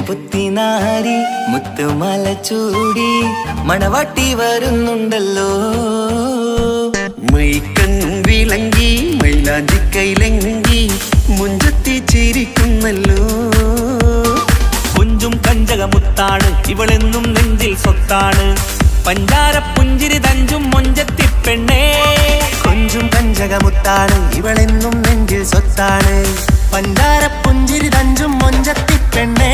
പുത്തിനാരി മുത്തുമല ചൂടി മണവാട്ടി വരുന്നുണ്ടല്ലോ. മൈക്കണ്ണും വിളങ്ങി മൈലാഞ്ചി കൈലങ്കി മുഞ്ചത്തി ചിരിക്കുന്നല്ലോ. കൊഞ്ചും കഞ്ചകമുത്താണ് ഇവളെന്നും നെഞ്ചിൽ സ്വത്താണ്. പഞ്ചാര പുഞ്ചിരി തഞ്ചും മൊഞ്ചത്തി പെണ്ണേ. കൊഞ്ചും കഞ്ചകമുത്താണ് ഇവളെന്നും നെഞ്ചിൽ സ്വത്താണ്. പഞ്ചാര പുഞ്ചിരി തഞ്ചും മൊഞ്ചത്തി പെണ്ണേ.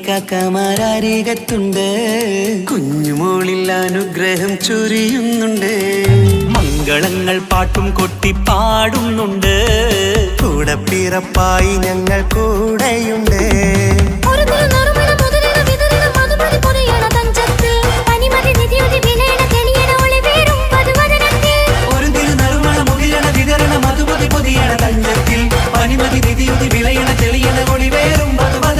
കാക്കമാരരികത്തുണ്ട്. കുഞ്ഞുമോളിൽ അനുഗ്രഹം ചൊരിയുന്നുണ്ട്. മംഗളങ്ങൾ പാട്ടും കൊട്ടി പാടുന്നുണ്ട്. കൂടെ പിറപ്പായി ഞങ്ങൾ കൂടെയുണ്ട്. മധുമതി പൊതിയണ തഞ്ചത്തിൽ പനിമതി നിധിയുതി വിളയണ തെളിയണ ഒളിവേറും മധുമതി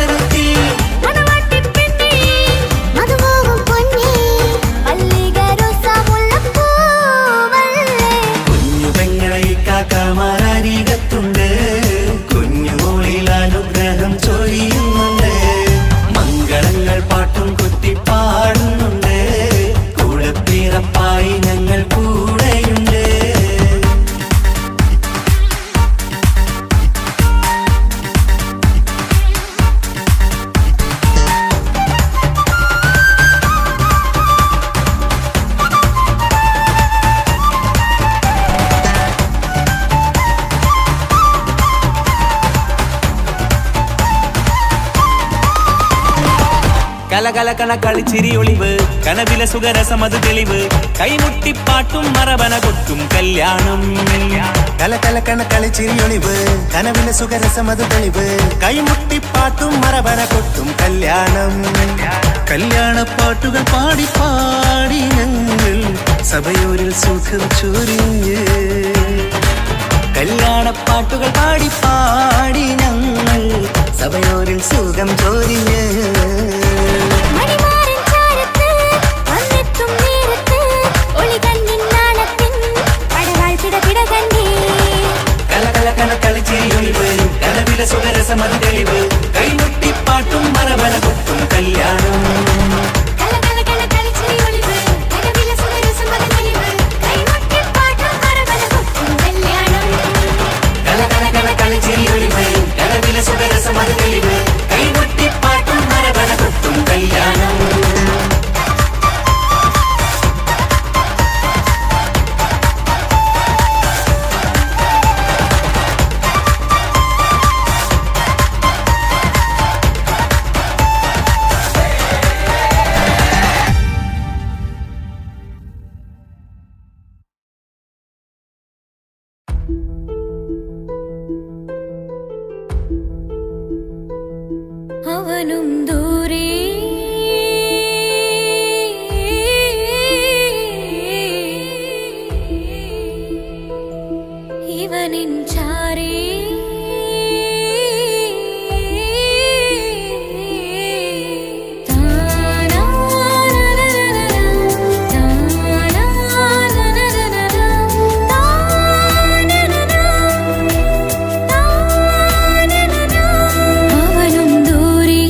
കലകലകണ കളിച്ചിരി ഒളിവ് കനവിലെ സുഖരസമത് തെളിവ് കൈമുട്ടിപ്പാട്ടും മറവന കൊട്ടും കല്യാണം കലകലകണ കളിച്ചിരിയൊളിവ് കനവിലെ സുഖരസമത് തെളിവ് കൈമുട്ടിപ്പാട്ടും മറവന കൊട്ടും കല്യാണം കല്യാണപ്പാട്ടുകൾ പാടി പാടി ഞങ്ങൾ സഭയോരിൽ സുഖം ചൊരിഞ്ഞ് കല്യാണപ്പാട്ടുകൾ പാടി പാടി ഞങ്ങൾ സഭയോരിൽ സുഖം ചോരിഞ്ഞ് കളിച്ചിരിയൊളിവ് കനവിലെ സുഖരസമത് തെളിവ് കൈമുട്ടിപ്പാട്ടും മറവന കൊട്ടും കല്യാണം കളിച്ചിരിയൊളിവ് കനവിലെ സുഖരസമത് തെളിവ് കൈമുട്ടിപ്പാട്ടും മറവന കൊട്ടും കല്യാണം അവനും ദൂരെ ഇവനിൻ ചാരേ അവനും ദൂരെ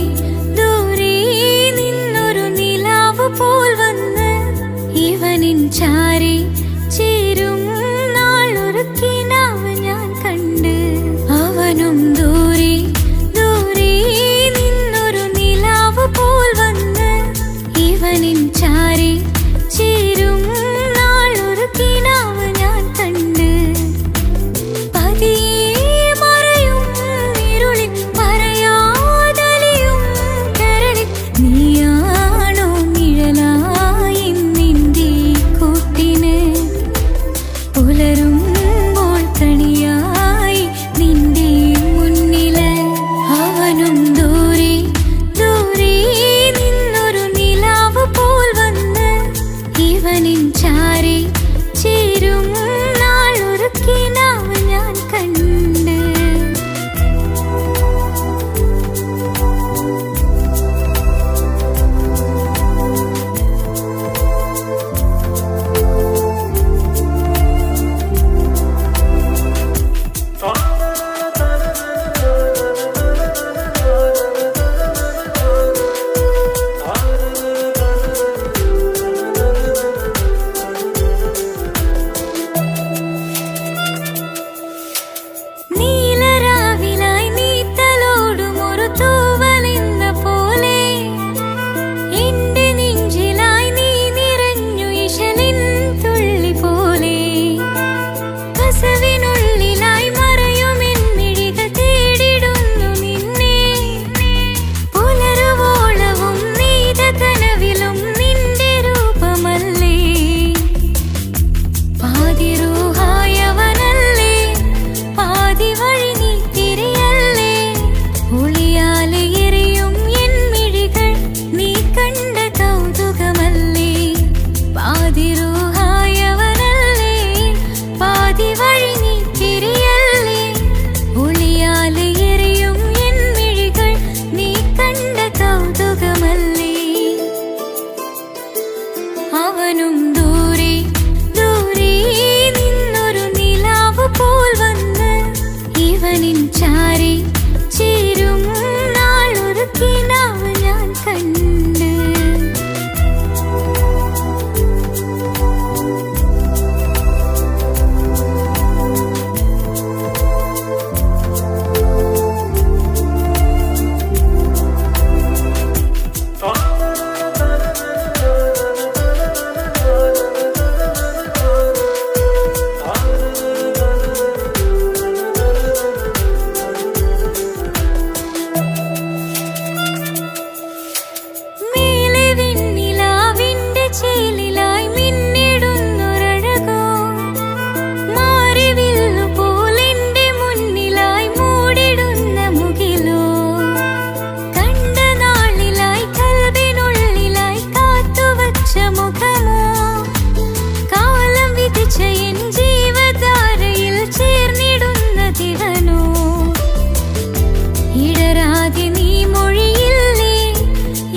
ഇടരാതെ നീ മൊഴിയില്ലേ,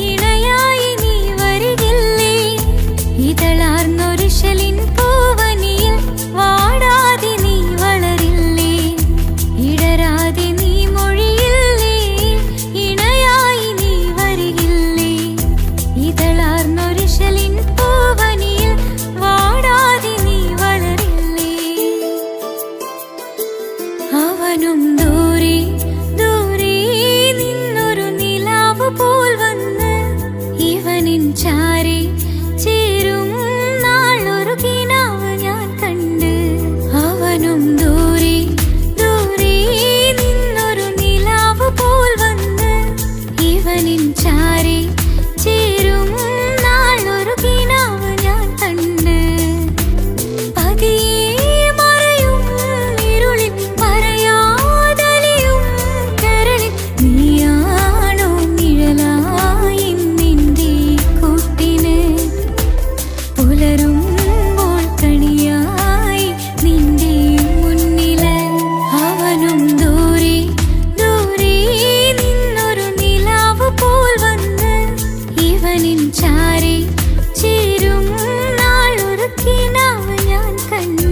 ഇണയായി നീ വരികില്ലേ, ഇതളാർന്നൊരിശലിൻ പൂവനിയിൽ വാടാതെ നീ വളരില്ലേ, ഇടരാതെ നീ മൊഴിയില്ലേ, ഇണയായി നീ വരികില്ലേ, ഇതളാർന്നൊരിശലിൻ പൂവനിയിൽ വാടാതെ നീ വളരില്ലേ. അവനും ദൂരെ ദൂരെ നിന്നൊരു നിലാവ് പോൽ വന്ന് ഇവനിൻ ചാരി ചേരും നാളൊരു കിനാവ് ഞാൻ കണ്ട്. അവനും ദൂരെ ദൂരെ നിന്നൊരു നിലാവ് പോൽ വന്ന് ഇവനിൻ ചാരി ചേരും നാളൊരു കിനാവ് ഞാൻ കണ്ട്. പതിയെ മറയും ഇരുളിൽ പറയാതലിയും കരളിൽ നീയാണോ നിഴലായി നിന്റെ കൂട്ടിന്, പുലരുമ്പോൾ കണിയായി നിന്റെ മുന്നില്. അവനും ദൂരെ ദൂരെ നിന്നൊരു നിലാവ് പോൽ വന്ന് ഇവനിൻ ചാരി ചേരും നാളൊരു കിനാവ് ഞാൻ കണ്ട്.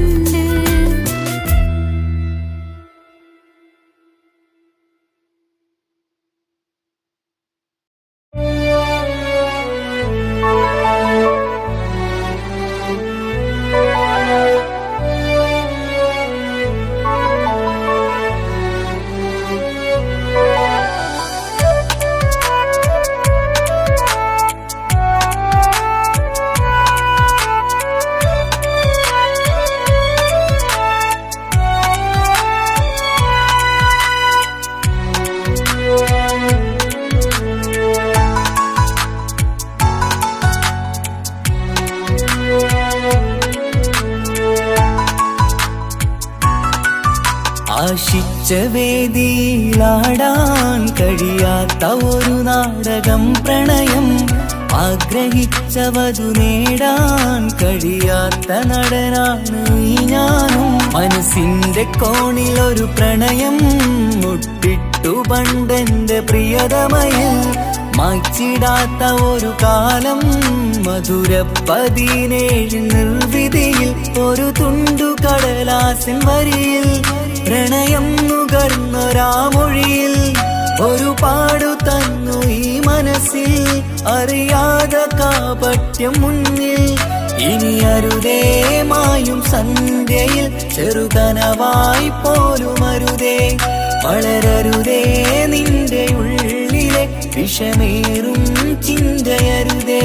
ആശിച്ച വേദിയിലാടാൻ കഴിയാത്ത ഒരു നാടകം പ്രണയം, ആഗ്രഹിച്ചവതു നേടാൻ കഴിയാത്ത നടനാണ് ഈ ഞാനും. മനസ്സിന്റെ കോണിലൊരു പ്രണയം മുട്ടിട്ടു പണ്ടെന്റെ പ്രിയതമയിൽ, മായ്ച്ചിടാത്ത ഒരു കാലം മധുര 17 നിർവിധിയിൽ, ഒരു തുണ്ടു കടലാസിൻ വരിയിൽ പ്രണയം നുകർന്നൊരാമൊഴിയിൽ ഒരു പാടു തന്നു ഈ മനസ്സിൽ, അറിയാതെ കാപട്യം മുന്നിൽ. ഇനി അരുതേ മായും സന്ധ്യയിൽ ചെറുകനവായി പോലും അരുതേ, വളരരുതേ നിന്റെ ഉള്ളിലെ വിഷമേറും ചിന്തയരുതേ.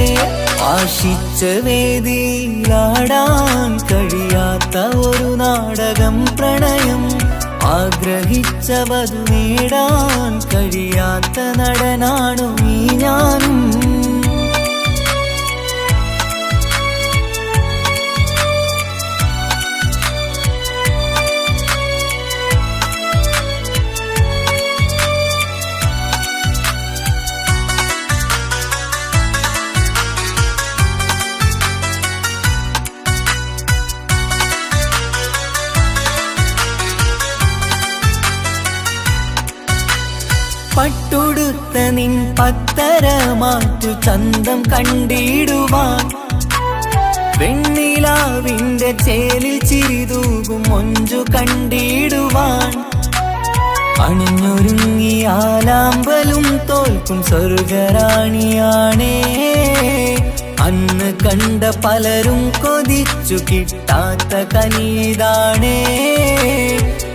ആശിച്ച വേദിയിലാടാൻ കഴിയാത്ത ഒരു നാടകം പ്രണയം, ആഗ്രഹിച്ചവതു നേടാൻ കഴിയാത്ത നടനാണു ഈ ഞാനും. പട്ടുടുത്ത നിൻ പത്തര മാറ്റു ചന്തം കണ്ടിടുവാൻ, വെണ്ണിലാവിന്റെ ചേലിൽ ചിരിതൂകും മൊഞ്ചു കണ്ടിടുവാൻ, അണിഞ്ഞൊരുങ്ങിയാലാമ്പലും തോൽക്കും സ്വർഗറാണിയാണേ. അന്ന് കണ്ട പലരും കൊതിച്ചു കിട്ടാത്ത കനീതാണേ,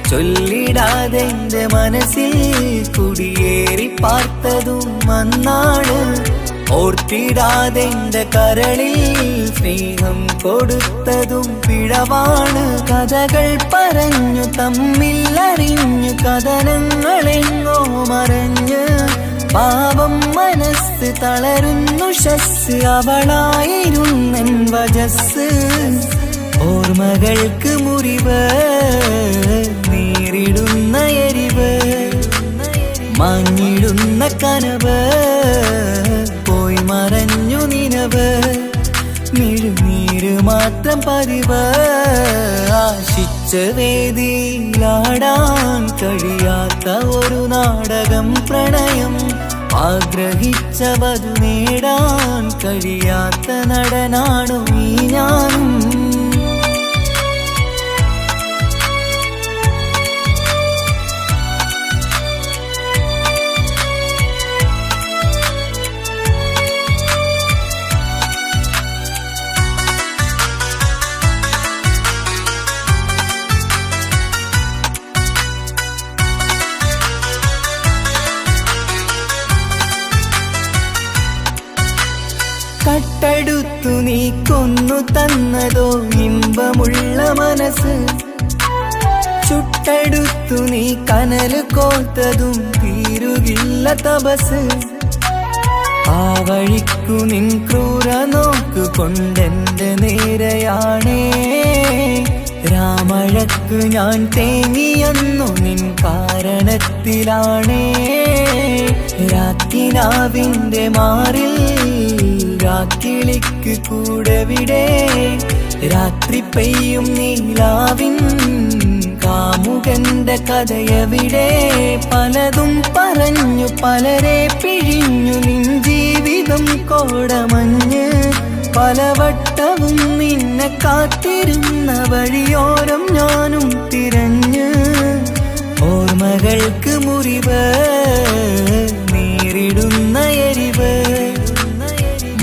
ചൊല്ലിടാതെ എന്റെ മനസ്സിൽ കുടിയേറി പാർത്തതും അന്നാണ്, ഓർത്തിടാതെ എന്റെ കരളിൽ സ്നേഹം കൊടുത്തതും പിഴവാണ്. കഥകൾ പറഞ്ഞു തമ്മിൽ അറിഞ്ഞു കഥനങ്ങളെങ്ങോ മറഞ്ഞ്, പാപം മനസ്സ് തളരുന്നു ഷസ്, അവളായിരുന്നെൻ വജസ്. ഓർമ്മകൾക്ക് മുറിവ് നേരിടുന്ന എരിവ്, മാഞ്ഞിടുന്ന കനവ് പോയി മറഞ്ഞു നിനവ്, മിഴുനീര് മാത്രം പതിവ്. ആശിച്ച വേദിയിലാടാൻ കഴിയാത്ത ഒരു നാടകം പ്രണയം ആഗ്രഹിച്ച വധു നേടാൻ കഴിയാത്ത നടനാണു ഈ ഞാനും കട്ടെടുത്തു നീ കൊന്നു തന്നതോ ഇമ്പമുള്ള മനസ്സ് ചുട്ടെടുത്തു നീ കനല് കോത്തതും തീരുകില്ല തപസ് ആ വഴിക്കു നിൻ ക്രൂര നോക്കു കൊണ്ടെന്റെ നേരെയാണേ രാമഴക്ക് ഞാൻ തേങ്ങിയെന്നു നിൻ കാരണത്തിലാണേ രാത്തിനാവിന്റെ മാറിൽ രാക്കിളിക്ക് കൂടെവിടെ രാത്രി പെയ്യും നീലാവിൻ കാമുകന്റെ കഥയവിടെ പലതും പറഞ്ഞു പലരെ പിഴിഞ്ഞു നിൻ ജീവിതം കോടമഞ്ഞ് പലവട്ടവും നിന്നെ കാത്തിരുന്ന വഴിയോരം ഞാനും തിരഞ്ഞ് ഓർമ്മകൾക്ക് മുറിവ് നേരിടുന്ന എരിവ്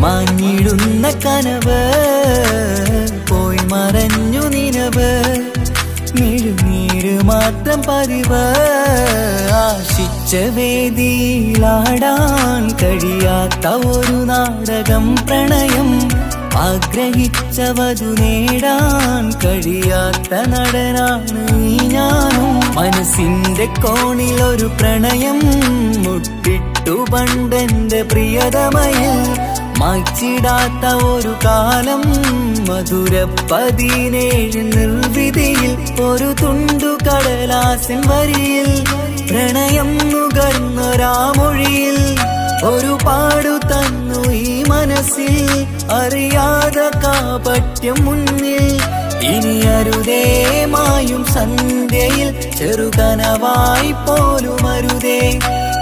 മാഞ്ഞിടുന്ന കനവ് പോയി മറഞ്ഞു നിനവ് മിഴുനീര് മാത്രം പതിവ് ആശിച്ച വേദിയിലാടാൻ കഴിയാത്ത ഒരു നാടകം പ്രണയം ആഗ്രഹിച്ച വധു നേടാൻ കഴിയാത്ത നടനാണ് ഈ ഞാനും മനസ്സിന്റെ കോണിൽ ഒരു പ്രണയം മുട്ടിട്ടു പണ്ടെന്റെ പ്രിയതമയിൽ മായ്ച്ചിടാത്ത ഒരു കാലം മധുര 17 നിർവിധിയിൽ ഒരു തുണ്ടു കടലാസിൻ വരിയിൽ പ്രണയം നുകർന്നൊരാമൊഴിയിൽ ഒരു പാടു തന്നു ഈ മനസ്സിൽ അറിയാതെ കാപട്യം മുന്നിൽ ഇനി അരുതേ മായും സന്ധ്യയിൽ ചെറുകനവായി പോലും അരുതേ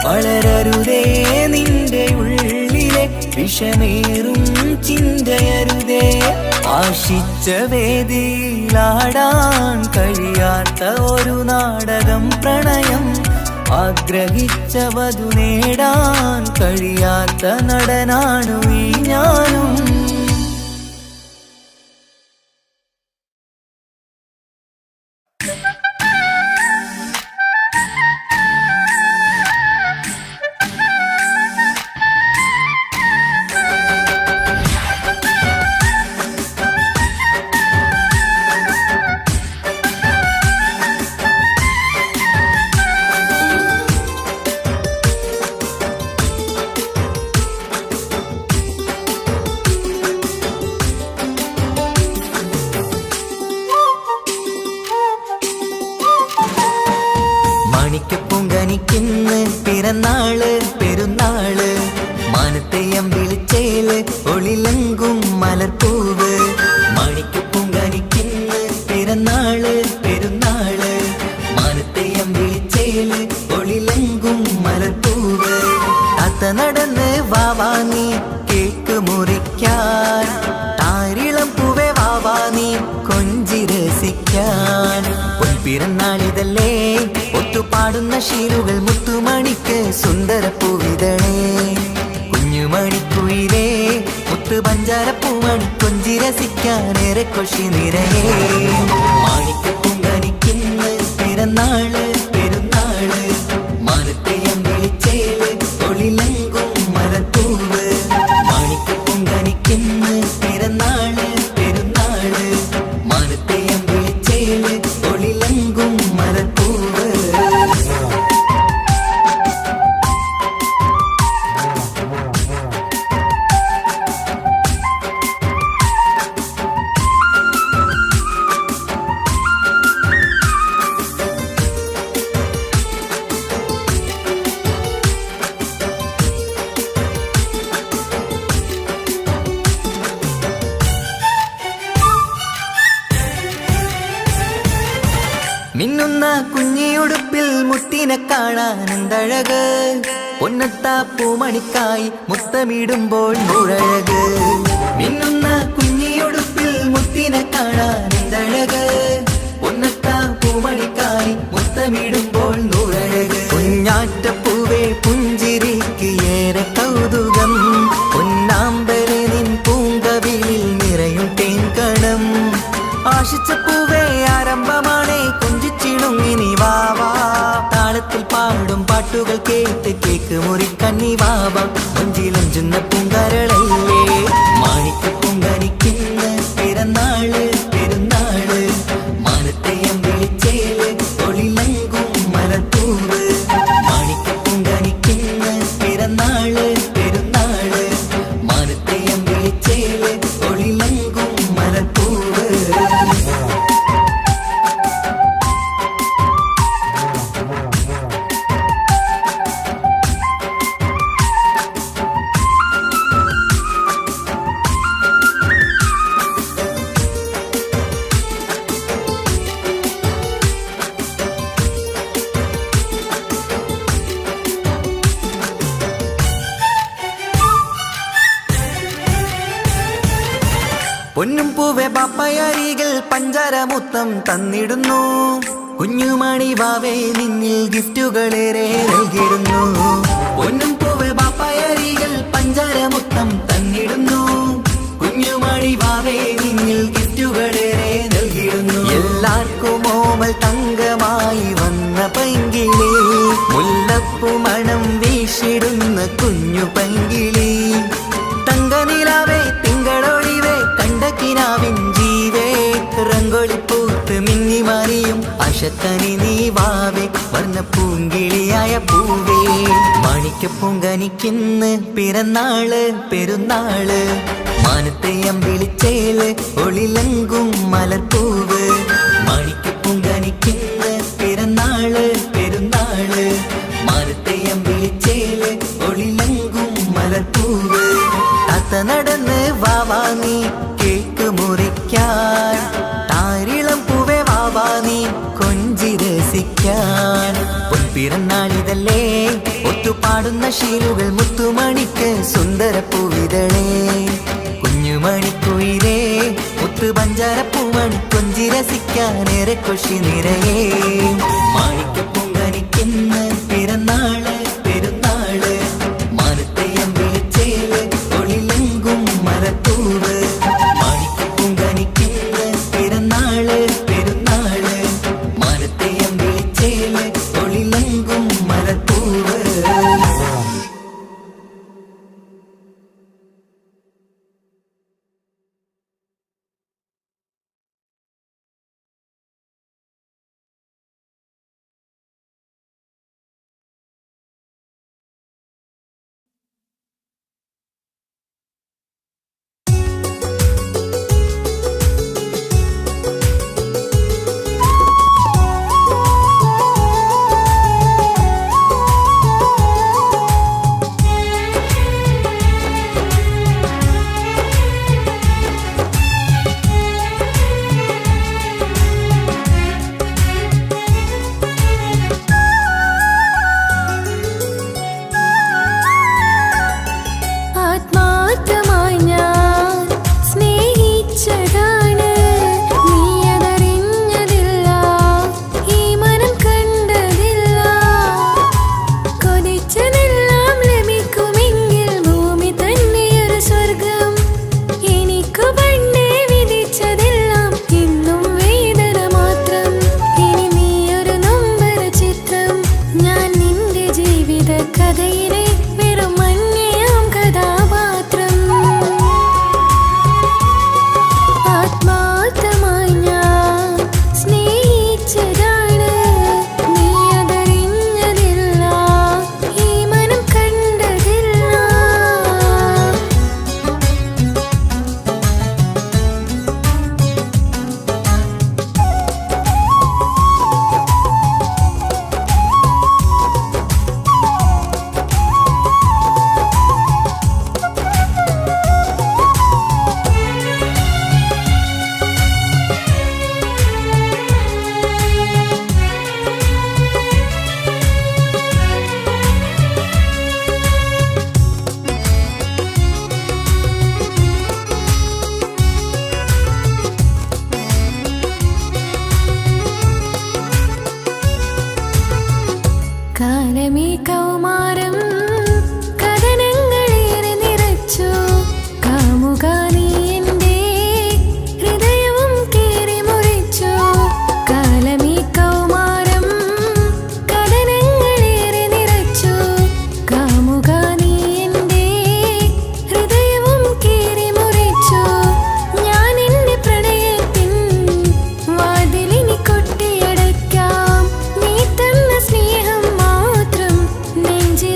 വളരരുതേ നിന്റെ ഉള്ളിലെ വിഷമേറും ചിന്തയരുതേ ആശിച്ച വേദിയിലാടാൻ കഴിയാത്ത ഒരു നാടകം പ്രണയം ആഗ്രഹിച്ച വധു നേടാൻ കഴിയാത്ത നടനാണു ഈ ഞാനും മാണിക്കപ്പൂങ്കനിക്കിന്ന് പിറന്നാള് പെരുന്നാള് മാനത്തെയം വിളിച്ചേല് ഒളിലങ്കും മലർപ്പൂവ് മാണിക്കപ്പൂങ്കനിക്കിന്ന് പിറന്നാള് പെരുന്നാള് മാനത്തെയം വിളിച്ചേല് ഒളിലങ്കും മലർപ്പൂവ് താത്ത നടന്ന് വാവാങ്ങി കേക്ക് മുറിക്കാൻ താരിളം പൂവേ വാവാങ്ങി കൊഞ്ചി രസിക്കാൻ പിറന്നാളിതല്ലേ ഒത്തുപാടുന്ന ശീലുകൾ മുത്തുമണിക്ക് സുന്ദരപ്പൂവിതളേ കുഞ്ഞുമണിക്കുയിലേ മുത്തു പഞ്ചാരപ്പൂമണി കൊഞ്ചി രസിക്കാനേറെ കൊഷി നിറയേ മാണിക്കപ്പൂങ്കനിക്കിന്ന് പിറന്നാള് പെരുന്നാള് മാനത്തെയം വിളിച്ചേല് ഒളിലങ്കും മലർപ്പൂവ് മാണിക്കപ്പൂങ്കനിക്കിന്ന് പിറന്നാള് പെരുന്നാള് മാനത്തെയം വിളിച്ചേല് ഒളിലങ്കും മലർപ്പൂവ് കുഞ്ഞിയുടുപ്പിൽ മുത്തിനെ കാണാൻ എന്തഴക് പൊന്നത്താ പൂമണിക്കായി മുത്തമിടുമ്പോൾ മുഴഴക് മിന്നുന്ന കുഞ്ഞിയുടുപ്പിൽ മുത്തിനെ കാണാൻ എന്തഴക് പൊന്നത്താ പൂമണിക്കായി മുത്തമിടുമ്പോൾ മുഴഴക് കുഞ്ഞാറ്റപ്പൂവേ പുഞ്ചിരിക്ക് ഏറെ കൗതുകം പൊന്നാമ്പരെ നിൻ പൂങ്കവിളിൽ നിറയും തേൻകണം ആശിച്ച പൂവേ ആരംഭമാണേ കൊഞ്ചിച്ചിടുങ്ങിനി വാവാ താളത്തിൽ പാടും പാട്ടുകൾ കേട്ട് കേക്ക് മുറിക്കന്നി വാവ കൊഞ്ചിലഞ്ചുന്ന പൂങ്കരളല്ലേ മാണിക്ക പൂങ്കനിക്കുന്ന പിറന്നാള് പെരുന്നാള് മാനത്തെയം വിളിച്ചേല് തൊളിലങ്കും മലർപ്പൂവ് മാണിക്ക പൂങ്കനിക്കുന്ന പിറന്നാള് പെരുന്നാള് മാനത്തെയം വിളിച്ചേല് തൊളിലങ്കും മലർപ്പൂവ് പൊന്നും പൂവെ പാപ്പയരികൾ പഞ്ചാരമുത്തം തന്നിടുന്നു കുഞ്ഞുമണി വാവേ നിന്നിൽ ഗിഫ്റ്റുകളേറെ നൽകിടുന്നു പൊന്നും പൂവെ പാപ്പയരികൾ പഞ്ചാരമുത്തം തന്നിടുന്നു കുഞ്ഞുമണി വാവേ നിന്നിൽ ഗിഫ്റ്റുകളേറെ നൽകിടുന്നു എല്ലാവർക്കും ഓമൽ തങ്കമായി വന്ന പൈങ്കിളി മുല്ലപ്പൂ മണം വീശിടുന്ന കുഞ്ഞു പൈങ്കിളി തങ്കനിലാവേ തിങ്കളൊളിവേ കണ്ടക്കിനാവിൻ ജീവേ റംഗോളിപ്പൂത്ത് മിന്നി മാറിയും അശത്തനി നീ വാവേ വർണ്ണ പൂങ്കിളിയായ പൂവേ മാണിക്ക പൂങ്കനിക്കിന്ന് പിറന്നാള് പെരുന്നാള് മാനത്തെയം വിളിച്ചേല് ഒളിലങ്കും മലർപ്പൂവ് മാണിക്ക പൂങ്കനിക്കിന്ന് പിറന്നാള് പെരുന്നാള് മാനത്തെയം വിളിച്ചേല് ഒളിലങ്കും മലർപ്പൂവ് താത്ത നടന്ന് വാവാ നീ കേക്ക് മുറിക്കാൻ താരിളം പൂവേ വാവാ നീ കൊഞ്ചി രസിക്കാൻ പൊൻപിറന്നാളിതല്ലേ ഒത്തുപാടുന്ന ശീലുകൾ മുത്തുമണിക്ക് സുന്ദര പൂവിതളേ കുഞ്ഞുമണിക്കുയിലേ മുത്തു പഞ്ചാരപ്പൂമണി കൊഞ്ചി രസിക്കാനേറെ കൊഷി നിറയേ മാണിക്ക പൂങ്കനിക്കിന്ന് പിറന്നാള് പെരുന്നാള് മാനത്തെയം വിളിച്ചേല് ഒളിലെങ്കും മലർപ്പൂവ് മാണിക്ക പൂങ്കനിക്കിന്ന് പിറന്നാള് പെരുന്നാള് മാനത്തെയം വിളിച്ചേല് ഒളിലെങ്കും മലർപ്പൂവ്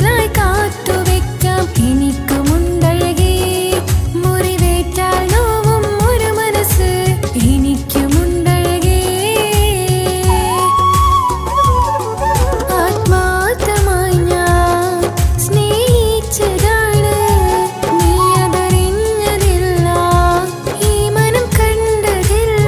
തണലായി കാത്തുവെക്കാം എനിക്കുമുണ്ടഴകേ മുറിവേറ്റാൽ നോവും ഒരു മനസ്സ് എനിക്കുമുണ്ടഴകേ ആത്മാർത്ഥമായി ഞാൻ സ്നേഹിച്ചതാണ് നീ അതറിഞ്ഞതില്ല ഈ മനം കണ്ടതില്ല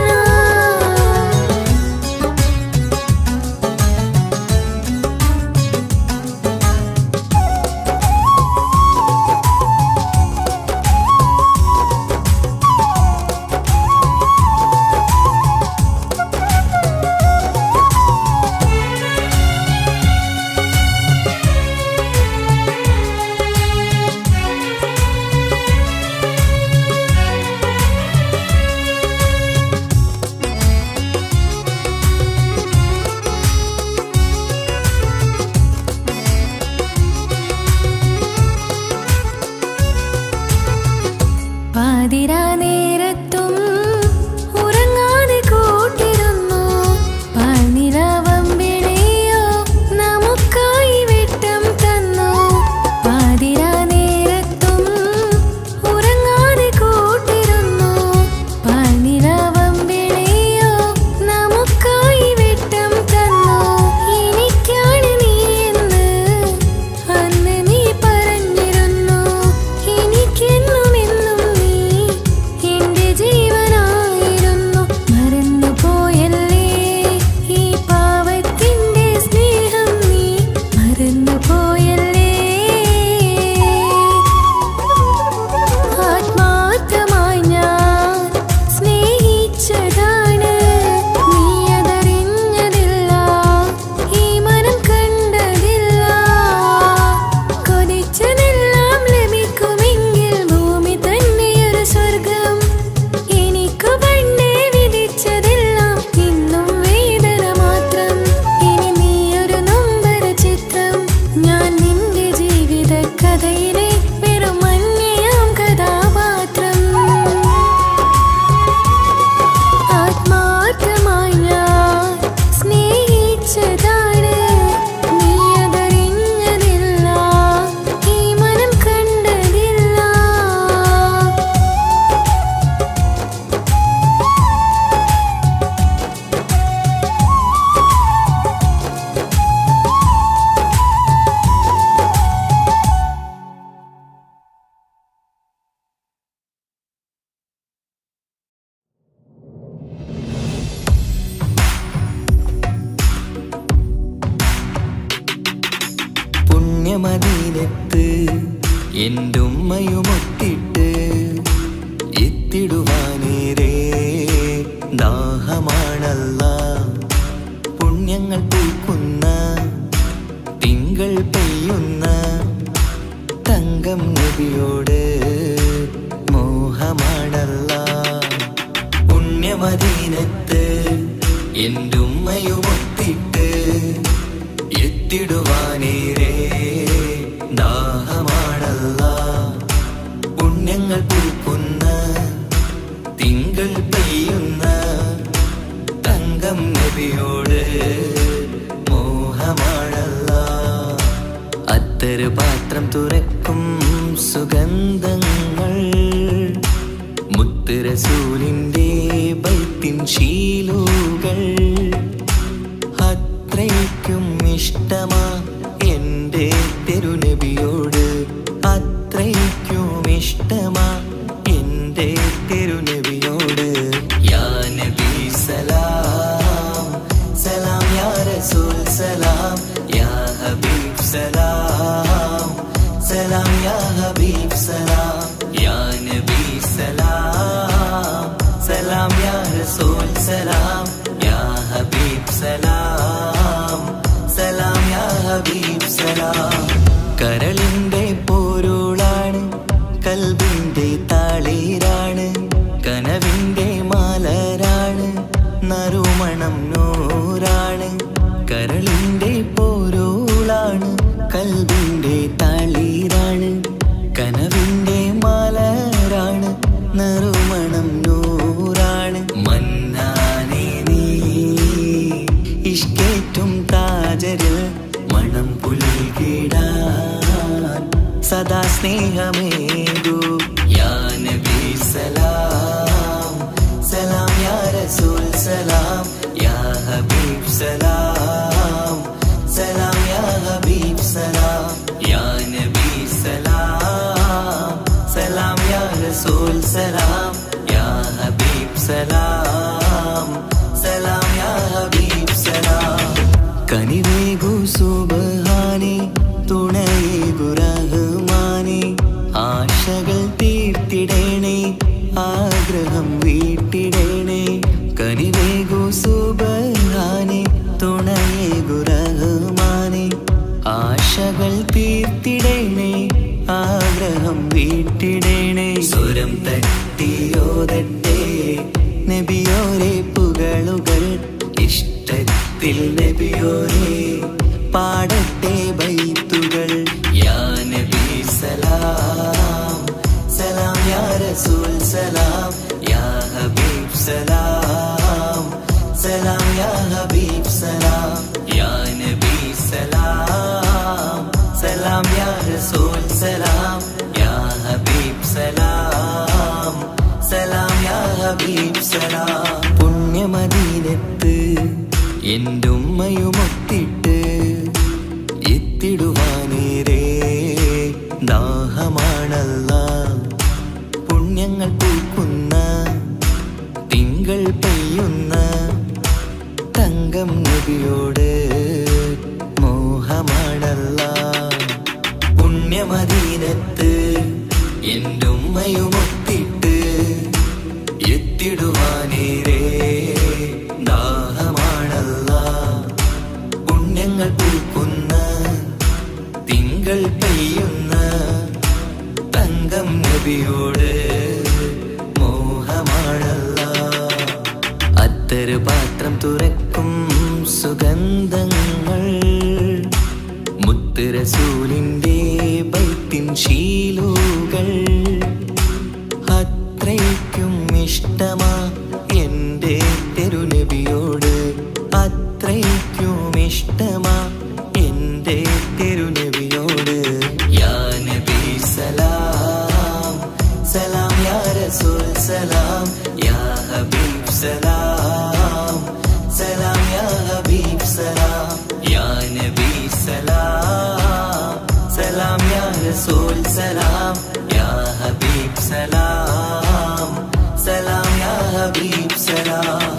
പാതിരാ നേരത്തും ഉറങ്ങാതെ കൂട്ടിരുന്നു പാൽനിലാവമ്പിളിയോ നമുക്കായി വെട്ടം തന്നു പാതിരാ നേരത്തും ഉറങ്ങാതെ കൂട്ടിരുന്നു പാൽനിലാവമ്പിളിയോ നമുക്കായി വെട്ടം തന്നു എനിക്കാണ് നീ എന്ന് അന്ന് നീ പറഞ്ഞിരുന്നു എനിക്കെന്നും എന്നും നീ എന്റെ ജീവനായിരുന്നു മറന്നുപോയല്ലേ ഈ പാവത്തിന്റെ സ്നേഹം നീ മറന്നുപോയല്ലേ ആത്മാർത്ഥമായി ഞാൻ സ്നേഹിച്ചതാണ് നീ അതറിഞ്ഞതില്ല ഈ മനം കണ്ടതില്ല കൊതിച്ചതെല്ലാം ലഭിക്കുമെങ്കിൽ ഭൂമി തന്നെയൊരു സ്വർഗം എനിക്കു പണ്ടേ വിധിച്ചതെല്ലാം ഇന്നും വേദന മാത്രം ഇനി നീയൊരു നൊമ്പര ചിത്രം ഞാൻ നിന്റെ ജീവിത കഥയിലെ വെറും അന്യയാം കഥാപാത്രം ആത്മാർത്ഥമായി ഞാൻ സ്നേഹിച്ചതാണ് നീ അതറിഞ്ഞതില്ല ഈ മനം കണ്ടതില്ല പുണ്യമദീനത്ത് എൻ്റെ ഉമ്മയുമൊത്തിട്ട് എത്തിടുവാനേരേ ദാഹമാണല്ല പുണ്യങ്ങൾ പൂക്കുന്ന തിങ്കൾ പെയ്യുന്ന തങ്കം നബിയോട് മോഹമാണല്ല പുണ്യമദീനത്ത് എൻ്റെ ഉമ്മയുമൊത്തിട്ട് എത്തിടുവാനേരേ ദാഹമാണല്ല പുണ്യങ്ങൾ പൂക്കുന്ന തിങ്കൾ പെയ്യുന്ന തങ്കം നബിയോട് മോഹമാണല്ല അത്തര് പാത്രം തുറക്കും സുഗന്ധങ്ങൾ മുത്ത് റസൂലിന്റെ ബൈത്തിൻ ശീലുകൾ അത്രയ്ക്കും ഇഷ്ടമാ എൻ്റെ തിരുനബിയോട് അത്രയ്ക്കും ഇഷ്ടമാ എൻ്റെ തിരുനബിയോട് യാ നബി സലാം സലാം യാ റസൂൽ സലാം യാ ഹബീബ് സലാം സലാം യാ ഹബീബ് സലാം യാ നബി സലാം സലാം യാ റസൂൽ സലാം യാ ഹബീബ് സലാം സലാം യാ ഹബീബ് സലാം സദാ സ്നേഹമേകൂ. യാ നബി സലാം സലാം, യാ റസൂൽ സലാം, യാ ഹബീബ് സലാം സലാം, യാ ഹബീബ് സലാം, യാ നബി സലാം സലാം, യാ റസൂൽ സലാം, യാ ഹബീബ് സലാം സലാം, യാ ഹബീബ് സലാം. കനിവേകു സുബ്ഹാനേ, തുണയേകു റഹ്മാനേ, ആശകൾ തീർത്തിടേണേ, ആഗ്രഹം വീട്ടിടേണേ. കനിവേകു സുബ്ഹാനേ, തുണയേകു റഹ്മാനേ, ആശകൾ തീർത്തിടേണേ, ആഗ്രഹം വീട്ടിടേണേ. സ്വരം തട്ടിയോതട്ടെ നബിയോരെ പുകളുകൾ, ഇഷ്ടത്തിൽ നബിയോരെ പാടട്ടെ ബൈത്തുകൾ. യാ നബി സലാം സലാം, യാ റസൂൽ സലാം, യാ ഹബീബ് സലാം സലാം, യാ ഹബീബ് സലാം, യാ നബി സലാം സലാം, യാ റസൂൽ സലാം, യാ ഹബീബ് സലാം സലാം, യാ ഹബീബ് സലാം. പുണ്യമദീനത്ത് എൻ്റെ ഉമ്മയുമൊത്തിട്ട് എത്തിടുവാനേരേ ദാഹമാണല്ലാ. പുണ്യങ്ങൾ പൂക്കുന്ന തിങ്കൾ പെയ്യുന്ന തങ്കം നബിയോട് മോഹമാണല്ലാ. പുണ്യമദീനത്ത് എൻ്റെ ഉമ്മയുമൊത്തിട്ട് എത്തിടുവാനേരേ ദാഹമാണല്ലാ. പുണ്യങ്ങൾ പൂക്കുന്ന തിങ്കൾ പെയ്യുന്ന തങ്കം നബിയോട് മോഹമാണല്ലാ. അത്തറ് പാത്രം തുറക്കും സുഗന്ധങ്ങൾ, മുത്ത് റസൂലിൻ്റെ ബൈത്തിൻ ശീലുകൾ. അത്രയ്ക്കും ഇഷ്ടമാ എൻ്റെ തിരുനബിയോട്, അത്രയ്ക്കും ഇഷ്ടമാ എൻ്റെ തിരുനബിയോട്. യാ നബി സലാം സലാം, യാ റസൂൽ സലാം, യാ ഹബീബ് സലാം സലാം, യാ ഹബീബ് സലാം, യാ നബി സലാം സലാം, യാ റസൂൽ സലാം, യാ ഹബീബ് സലാം സലാം, യാ ഹബീബ് സലാം.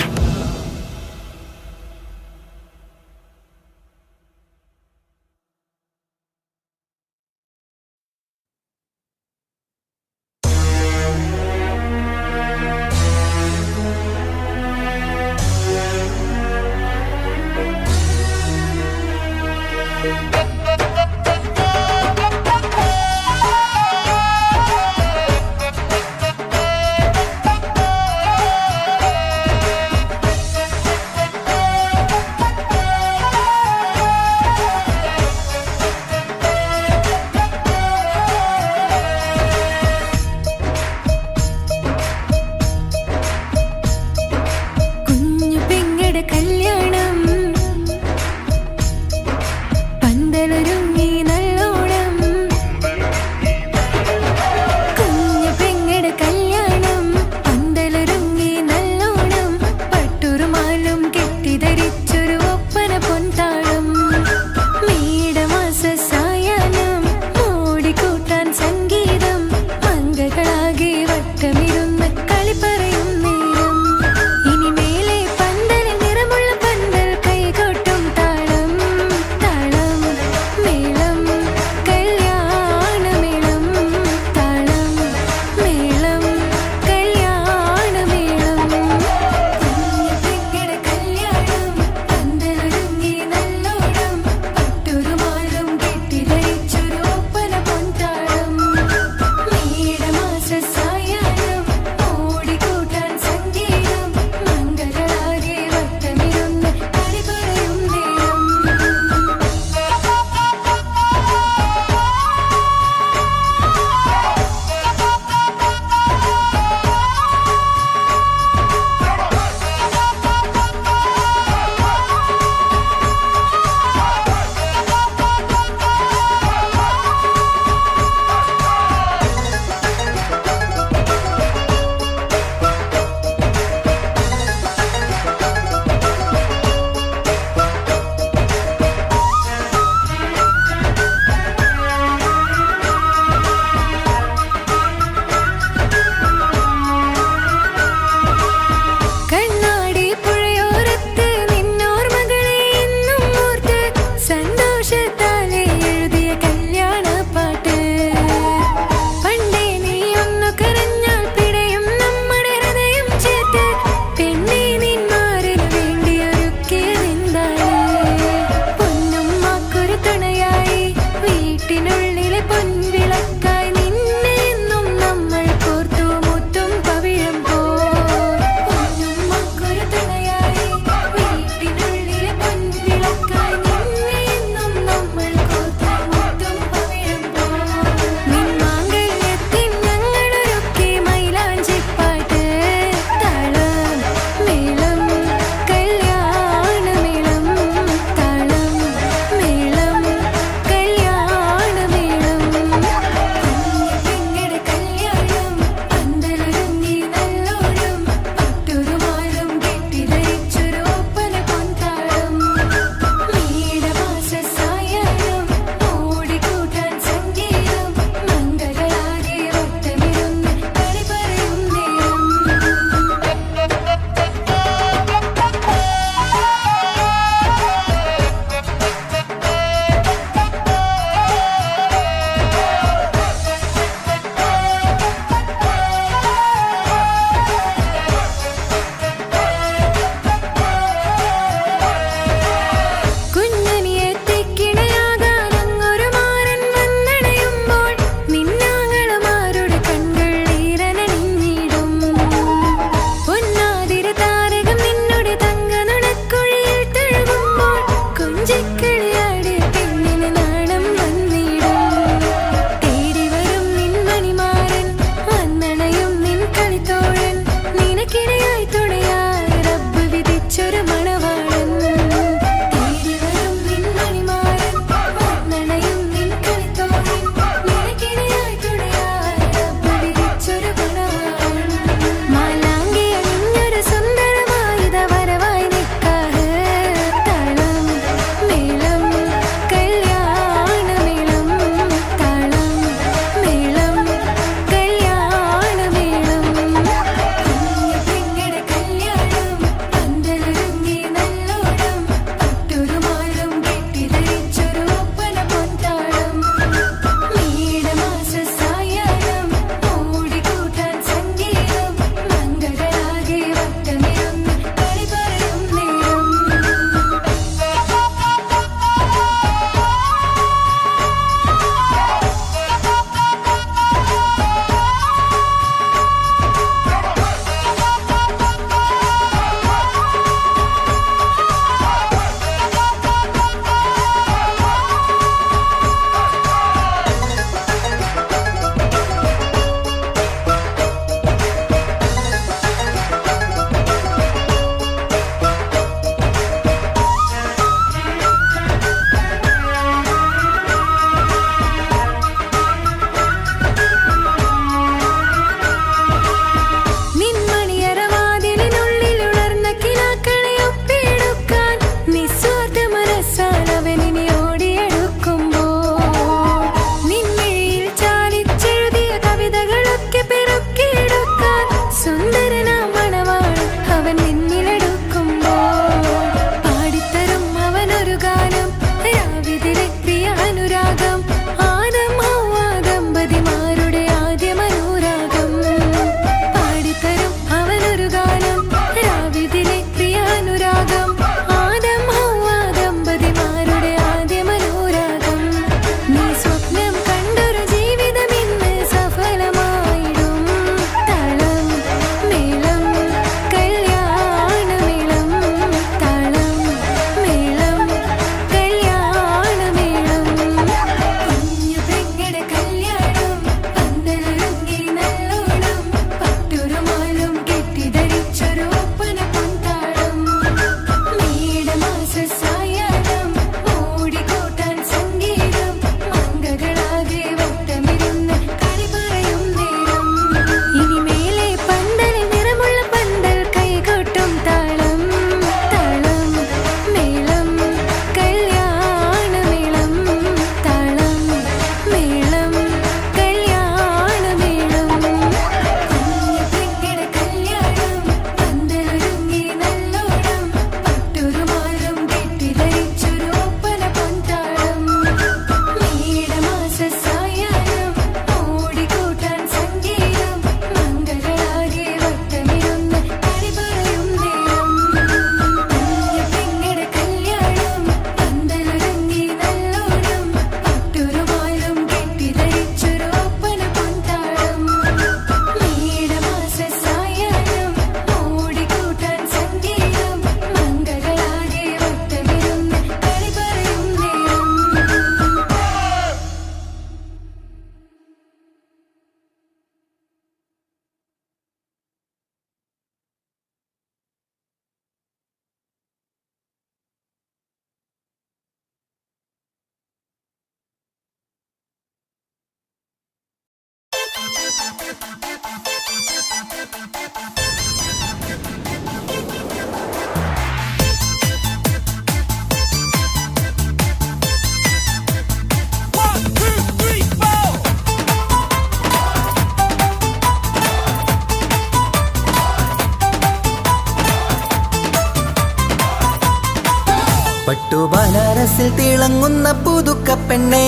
ബനാറസിൽ തിളങ്ങുന്ന പുതുക്ക പെണ്ണെ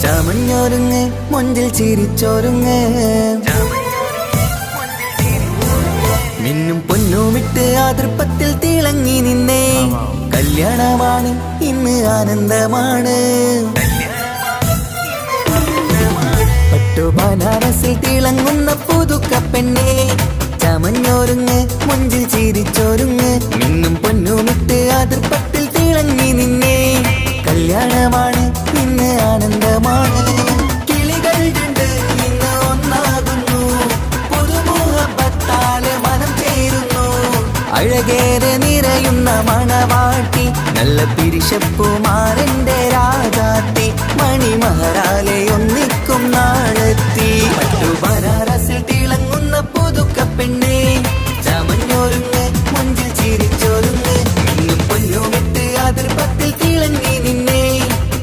ചമഞ്ഞൊരുങ്ങ് മൊഞ്ചിൽ ചിരിച്ചൊരുങ്ങ് മിന്നും പൊന്നുമിട്ട് ആതൃപ്പത്തിൽ തിളങ്ങി നിന്നേ കല്യാണമാണ് ഇന്ന് ആനന്ദമാണ് പട്ടു ബനാറസിൽ തിളങ്ങുന്ന പുതുക്ക പെണ്ണെ ചമഞ്ഞൊരുങ്ങ് മുഞ്ചിൽ ചിരിച്ചൊരുങ്ങ് മിന്നും പൊന്നുമിട്ട് അതിർപ്പത്തിൽ തിളങ്ങി നിന്നേ കല്യാണമാണ് ഇന്ന് ആനന്ദമാണ് കിളികൾ കണ്ട് ഇന്ന് ഒന്നാകുന്നു പുതുമുഖത്താല് മനം ചേരുന്നു അഴകേറെ നിറയുന്ന മണവാട്ടി നല്ല പിരിശപ്പുമാരന്റെ രാജാത്തി മണിമഹറാലെ ഒന്നിക്കും നാളെത്തി പട്ടു ബനാറസിൽ തിളങ്ങുന്ന പുതുക്ക പെണ്ണെ ചമഞ്ഞൊരുങ്ങ് മുഞ്ചിൽ ചിരിച്ചൊരുങ്ങ് മിന്നും പൊന്നുമിട്ട് അതിർപ്പത്തിൽ തിളങ്ങി നിന്നേ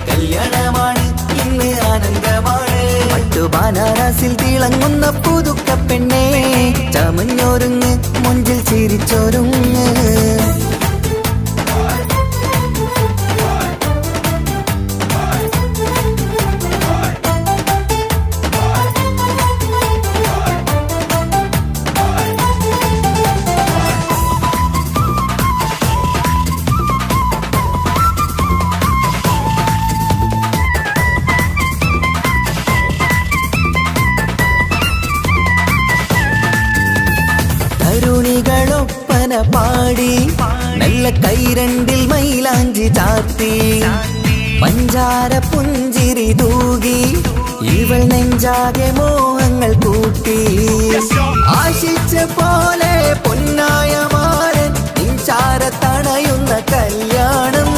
കല്യാണമാണ് ഇന്ന് ആനന്ദമാണ് പട്ടു ബനാറസിൽ തിളങ്ങുന്ന പുതുക്ക പെണ്ണെ ചമഞ്ഞൊരുങ്ങ് മുഞ്ചിൽ ചിരിച്ചൊരുങ്ങ് തരുണികളൊപ്പന പാടി നല്ല കൈരണ്ടിൽ മൈലാഞ്ചി ചാർത്തി പഞ്ചാര പുഞ്ചിരി തൂകി ഇവൾ നെഞ്ചാകെ മോഹങ്ങൾ കൂട്ടി ആശിച്ച പോലെ പൊന്നായ മാരൻ നിൻചാര തണയുന്ന കല്യാണം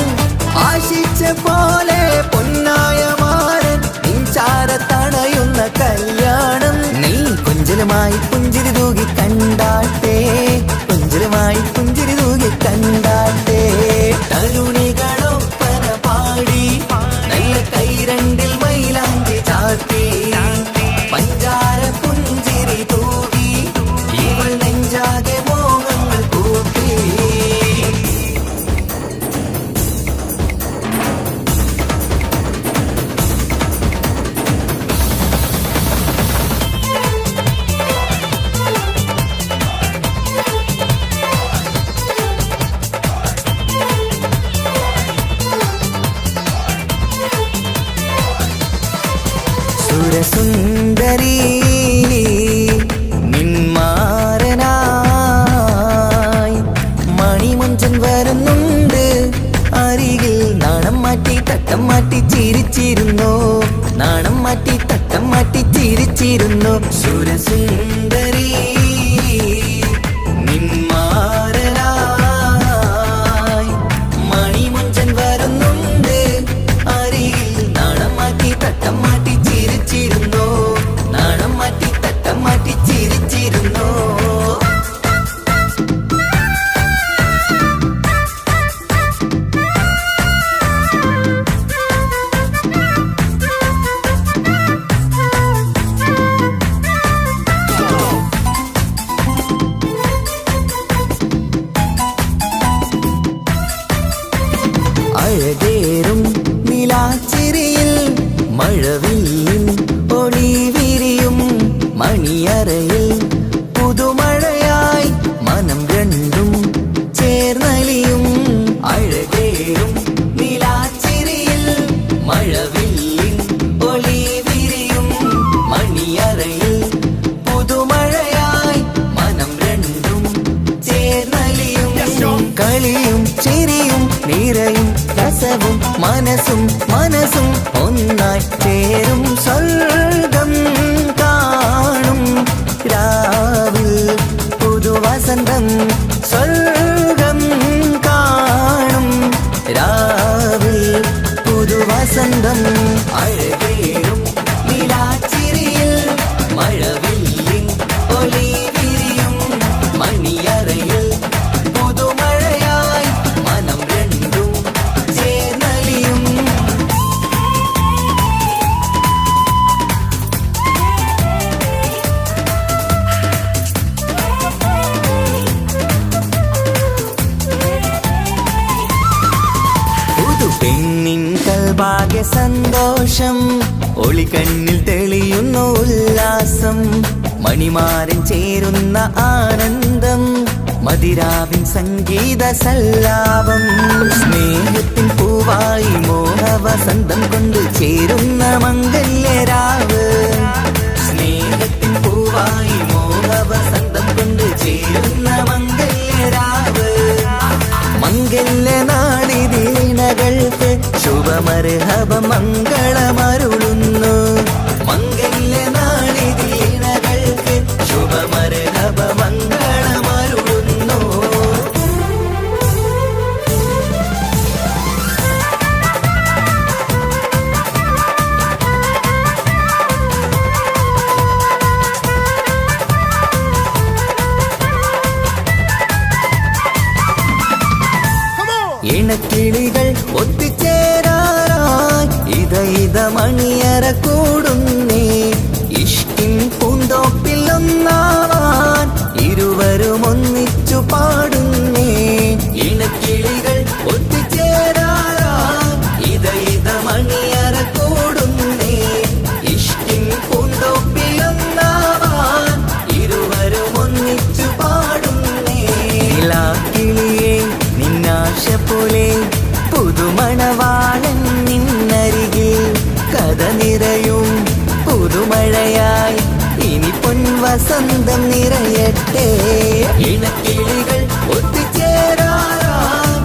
ആശിച്ച പോലെ പൊന്നായ മാരൻ നിൻചാര തണയുന്ന കല്യാണം നീ കൊഞ്ചലുമായി പുഞ്ചിരി തൂകി കണ്ടാട്ടെ കൊഞ്ചലുമായി പുഞ്ചിരി തൂകി കണ്ടാട്ടെ തരുണികളൊപ്പന പാടി നല്ല കൈരണ്ടിൽ മൈലാഞ്ചി ചാർത്തി പഞ്ചാര പുഞ്ചിരി തൂകി ഇവൾ നെഞ്ചാകെ മോഹങ്ങൾ കൂട്ടി സുരസുന്ദരി നിന്മാരനായി മണിമുഞ്ചൻ വരുന്നുണ്ട് അരികിൽ നാണം മാറ്റി തട്ടം മാറ്റി ചിരിച്ചിരുന്നു നാണം മാറ്റി തട്ടം മാറ്റി ചിരിച്ചിരുന്നു സുരസുന്ദരി നിന്മാരനായി മണിമുഞ്ചൻ വരുന്നുണ്ട് അരികിൽ നാണം മാറ്റി തട്ടം മാറ്റി ചിരിച്ചിരുന്നു നാണം മാറ്റി തട്ടം മാറ്റി ചിരിച്ചിരുന്നു അഴകേറും നിലാച്ചിരിയിൽ മഴവില്ലിൻ ഒളി വിരിയും മണിയറയിൽ പുതുമഴയായി മനം രണ്ടും ചേർന്നലിയും അഴകേറും നിലാച്ചിരിയിൽ മഴവില്ലിൻ ഒളി വിരിയും മണിയറയിൽ പുതുമഴയായി മനം രണ്ടും ചേർന്നലിയും കളിയും ചിരിയും നിറയും രസവും മനസ്സും മനസ്സും ഒന്നായി ചേരും സ്വർഗം കാണും രാവിൽ പുതുവസന്തം സ്വർഗം കാണും രാവിൽ പുതുവസന്തം അഴകേറും നിലാച്ചിരിയിൽ മഴവില്ലിൻ ഒളി വിരിയും മണിയറയിൽ പുതുമഴയായി മനം രണ്ടും ചേർന്നലിയും സന്തോഷം ഒളികണ്ണിൽ തെളിയുന്നു ഉല്ലാസം മണിമാരൻ ചേരുന്ന ആനന്ദം മതിരാവിൻ സംഗീത സല്ലാപം സ്നേഹത്തിൻ പൂവായി മോഹവസന്തം കൊണ്ട് ചേരുന്ന മംഗല്യരാവ് സ്നേഹത്തിൻ പൂവായി മോഹവസന്തം കൊണ്ട് ചേരുന്ന മംഗല്യരാവ് മംഗല്യ നാളിതീണകൾക്ക് ശുഭമർഹബ മംഗളമരുളുന്നു മംഗല്യ നാളിതീണകൾക്ക് ശുഭമർഹബ മംഗളമരുളുന്നു ഇണക്കിളികൾ ഒത്തുചേരാറായി ഇത മണിയറ കൂടുന്നേ ഇഷ്കിൻ പൂന്തോപ്പിൽ ഒന്നാവാൻ ഇരുവരും ഒന്നിച്ചു പാടുന്നേ ഇണക്കിളികൾ ഒത്തുചേരാറായി ഇത മണിയറ കൂടുന്നേ ഇഷ്കിൻ പൂന്തോപ്പിൽ ഒന്നാവാൻ ഇരുവരും ഒന്നിച്ചു പാടുന്നേ കിളിയേ നിന്നാശ പോലെ പുതുമണവാളൻ നിന്നരികിൽ കഥ നിറയും പുതുമഴയായി ഇനി പൊൻവസന്തം നിറയട്ടെ ഇണക്കിളികൾ ഒത്തുചേരാറായി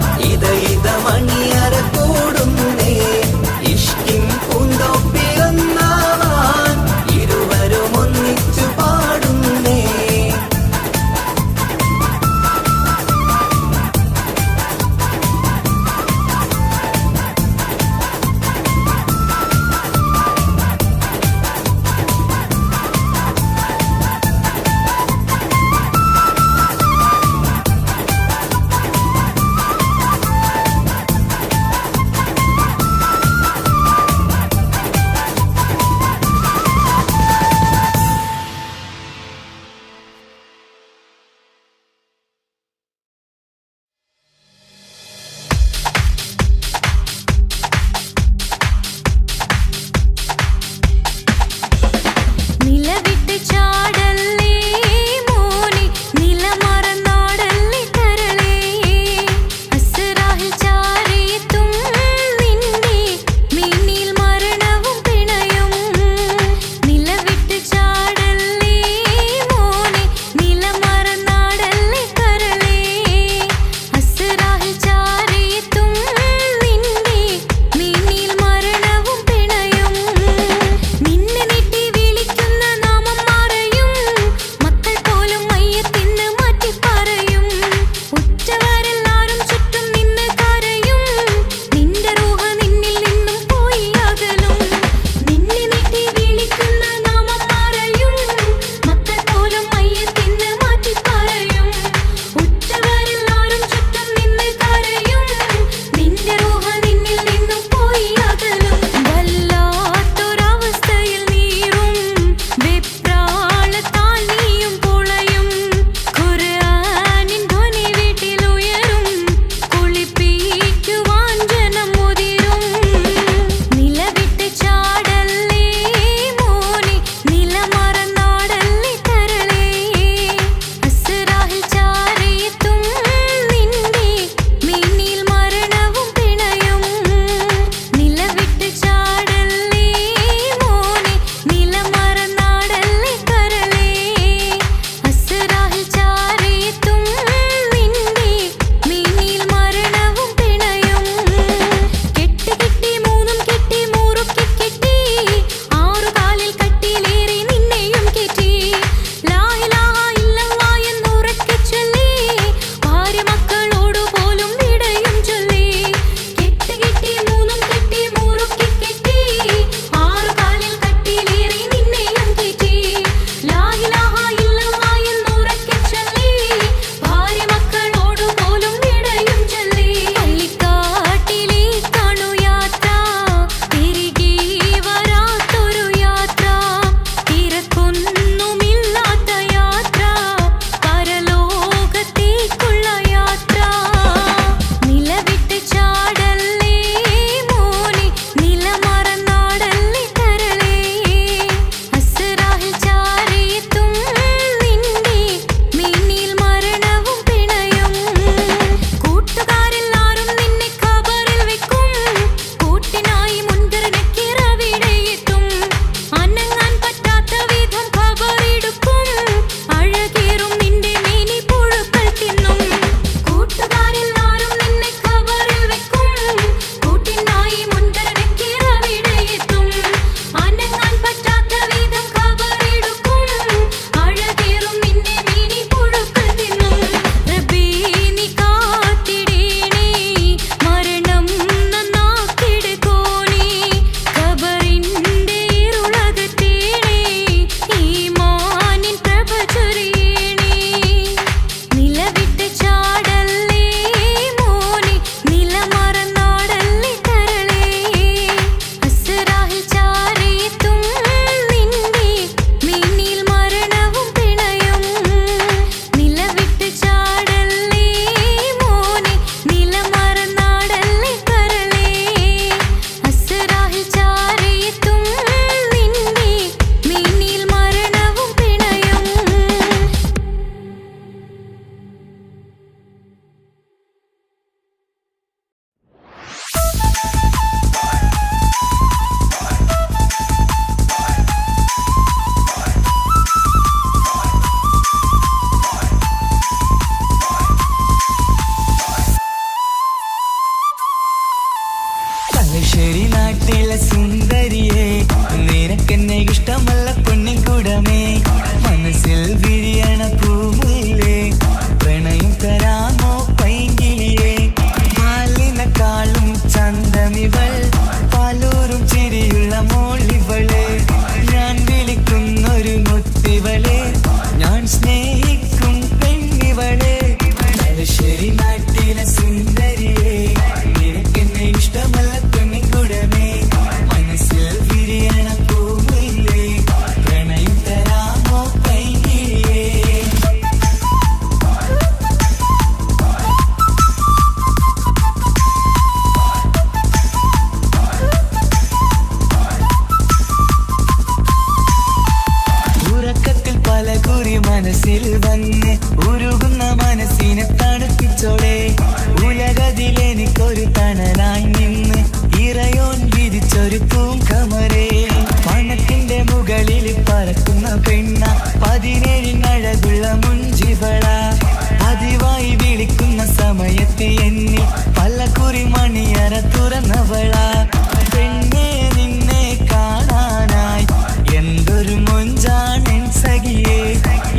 ഇത മണിയറ കൂടുന്നേ ഇഷ്കിൻ പൂന്തോപ്പിലൊന്നാവാൻ ഇരുവരും ഒന്നിച്ചു പാടുന്നേ പൊന്നിൻകുടമേ മനസ്സിൽ വിരിയണ പൂമുല്ലേ പ്രണയം തരാമോ പൈങ്കിളിയേ പാലിനെക്കാളും ചന്തമിവൾ പാലൂറും ചിരിയുള്ള മോളിവളെ ഞാൻ വിളിക്കുന്നൊരു മുത്തിവളെ ഞാൻ സ്നേഹിക്കും പെണ്ണിവളെ തലശ്ശേരി നാട്ടിലെ സുന്ദരിയെ നിനക്കെന്നെ ഇഷ്ടമല്ല പെണ്ണിൻകുടമേ മനസ്സിൽ വിരിയണ പൂവില്ലേ പ്രണയം തരാമോ പൈകിളിയേ ഉറക്കത്തിൽ പല കുറി മനസ്സിൽ വന്ന് ഉരുകുന്ന മനസ്സിനെ തണുപ്പിച്ചോടെ ഉലകതിലെനിക്കൊരു തണലായി നിന്ന് ഇറയോൻ വിരിച്ചൊരു പൂങ്കമരേ പണത്തിന്റെ മുകളിൽ പറക്കുന്ന പെണ്ണ 17 മുഞ്ചിവള പതിവായി വിളിക്കുന്ന സമയത്ത് എന്നിൽ പല കുറി മണിയറ തുറന്നവള പെണ്ണെ നിന്നെ കാണാനായി എന്തൊരു മൊഞ്ചാണെൻ സഖിയേ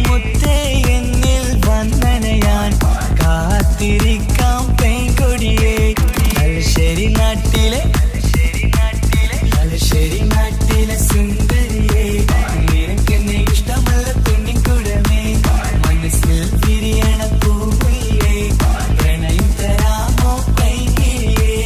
മുത്തേ എന്നിൽ വന്ദനയാൻ കാത്തിരിക്കാം പെൺകൊടിയേ തലശ്ശേരി നാട്ടിലെ സുന്ദരിയേ നിനക്കെന്നെ ഇഷ്ടമല്ല പെണ്ണിൻകുടമേ മനസ്സിൽ വിരിയണ പൂവില്ലേ പ്രണയം തരാമോ പൈകിളിയേ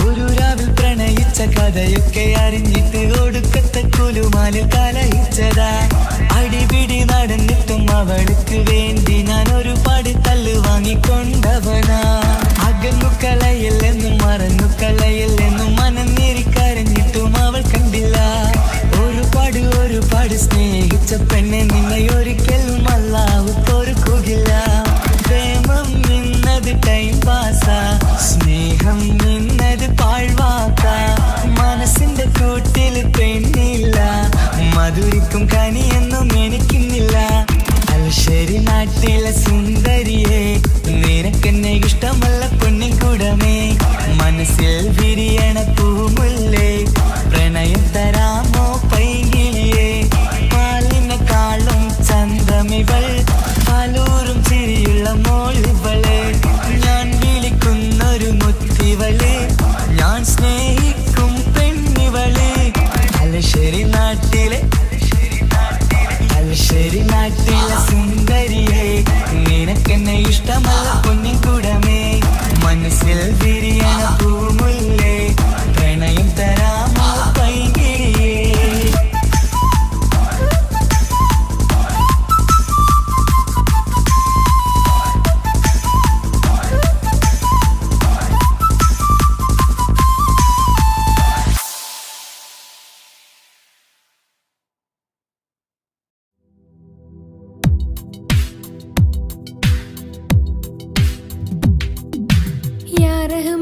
ഒരു രാവിൽ പ്രണയിച്ച കഥയൊക്കെ അറിഞ്ഞിട്ട് ഒടുക്കത്തെ കുലുമാലിൽ കലഹിച്ചതാ അടിപിടി നടന്നിട്ടും അവൾക്ക് വേണ്ടി ഞാൻ ഒരുപാട് തല്ല് വാങ്ങിക്കൊണ്ടവനാ അകന്നു കളയില്ലെന്നും മറന്നു കളയില്ലെന്നും മനന്നേറിക്കരഞ്ഞിട്ടും അവൾ കണ്ടില്ല ഒരുപാട് സ്നേഹിച്ച പെണ്ണെ നിന്നെ ഒരിക്കലും അല്ലാഹു പൊറുക്കുകയില്ല പ്രേമം നിന്നത് ടൈം പാസാ സ്നേഹം നിന്നത് പാഴ്വാക്ക മനസ്സിന്റെ കൂട്ടിൽ പെണ്ണില്ല മധുരിക്കും കനിയൊന്നും എനിക്കുന്നില്ല തലശ്ശേരി നാട്ടിലെ സുന്ദരിയെ നിനക്കെന്നെ ഇഷ്ടമല്ല പെണ്ണിൻകുടമേ മനസ്സിൽ വിരിയണ പൂമുല്ലേ പ്രണയം തരാമോ പൈകിളിയേ പാലിനെക്കാളും ചന്തമിവൾ പാലൂറും ചിരിയുള്ള മോളിവളെ ഞാൻ വിളിക്കുന്നൊരു മുത്തിവളെ ഞാൻ സ്നേഹിക്കും പെണ്ണിവളെ തലശ്ശേരി നാട്ടിലെ സുന്ദരിയെ നിനക്കെന്നെ ഇഷ്ടമല്ല പൊന്നിൻകുടമേ മനസ്സിൽ വിരിയണ പൂമുല്ലേ പ്രണയം തരാമോ പൈകിളിയേ या रहमान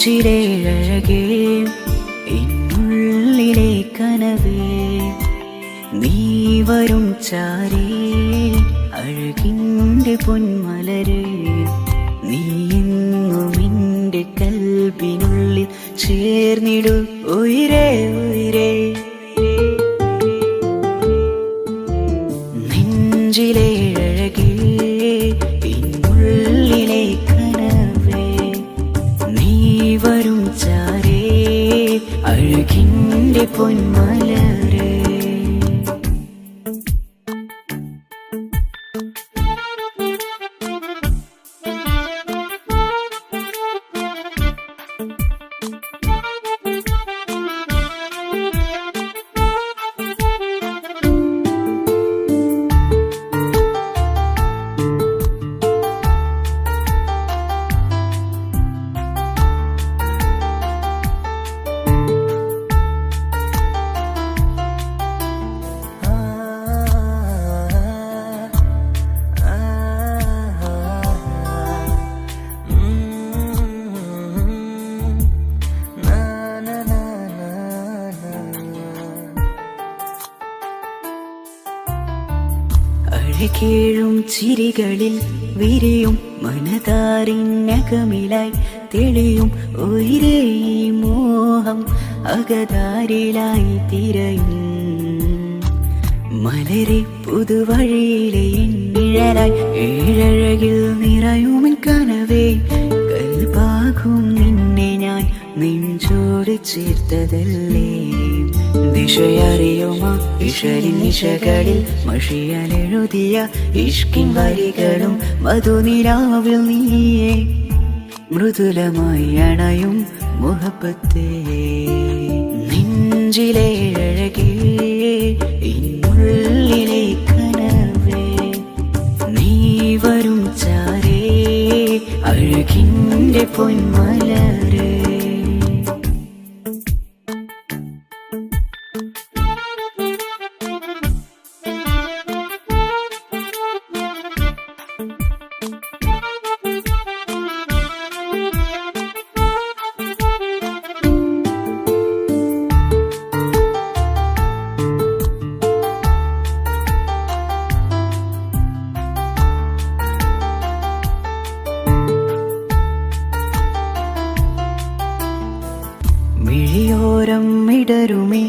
നെഞ്ചിലേഴകേ എന്നുള്ളിലെ കനവേ നീ വരും ചാരേ അഴകിൻ്റെ പൊന്മലരേ നീ എന്നും എൻ്റെ കൽബിനുള്ളിൽ ചേർന്നിടു ഉയിരേ ഉയിരേ നെഞ്ചിലേഴകേ എന്നുള്ളിലെ കനവേ നീ വരും ചാരേ അഴകിൻ്റെ പൊന്മലരേ അഴകേഴും ചിരികളിൽ വിരിയും മനതാരിനകമിലായി തെളിയും ഉയിരേ മോഹം അകതാരിലായി തിരയും മലരെ പുതുവഴിയിലെ നിഴലായി ഏഴഴകിൽ നിറയുമൻ കനവേ കൽപാകും നിന്നെ ഞാൻ നെഞ്ചോട് ചേർത്തതല്ലേ ദിശയറിയുമാ ഇഷലിൻ നിശകളിൽ മഷിയാലെഴുതിയ ഇഷ്കിൻ വരികളും മധുനിലാവിൽ നീയേ മൃദുലമായി അണയും മുഹബത്തേ നെഞ്ചിലേഴകേ എന്നുള്ളിലെ കനവേ നീ വരും ചാരേ അഴകിൻ്റെ പൊന്മലരേ മിഴിയോരം ഇടരുമേ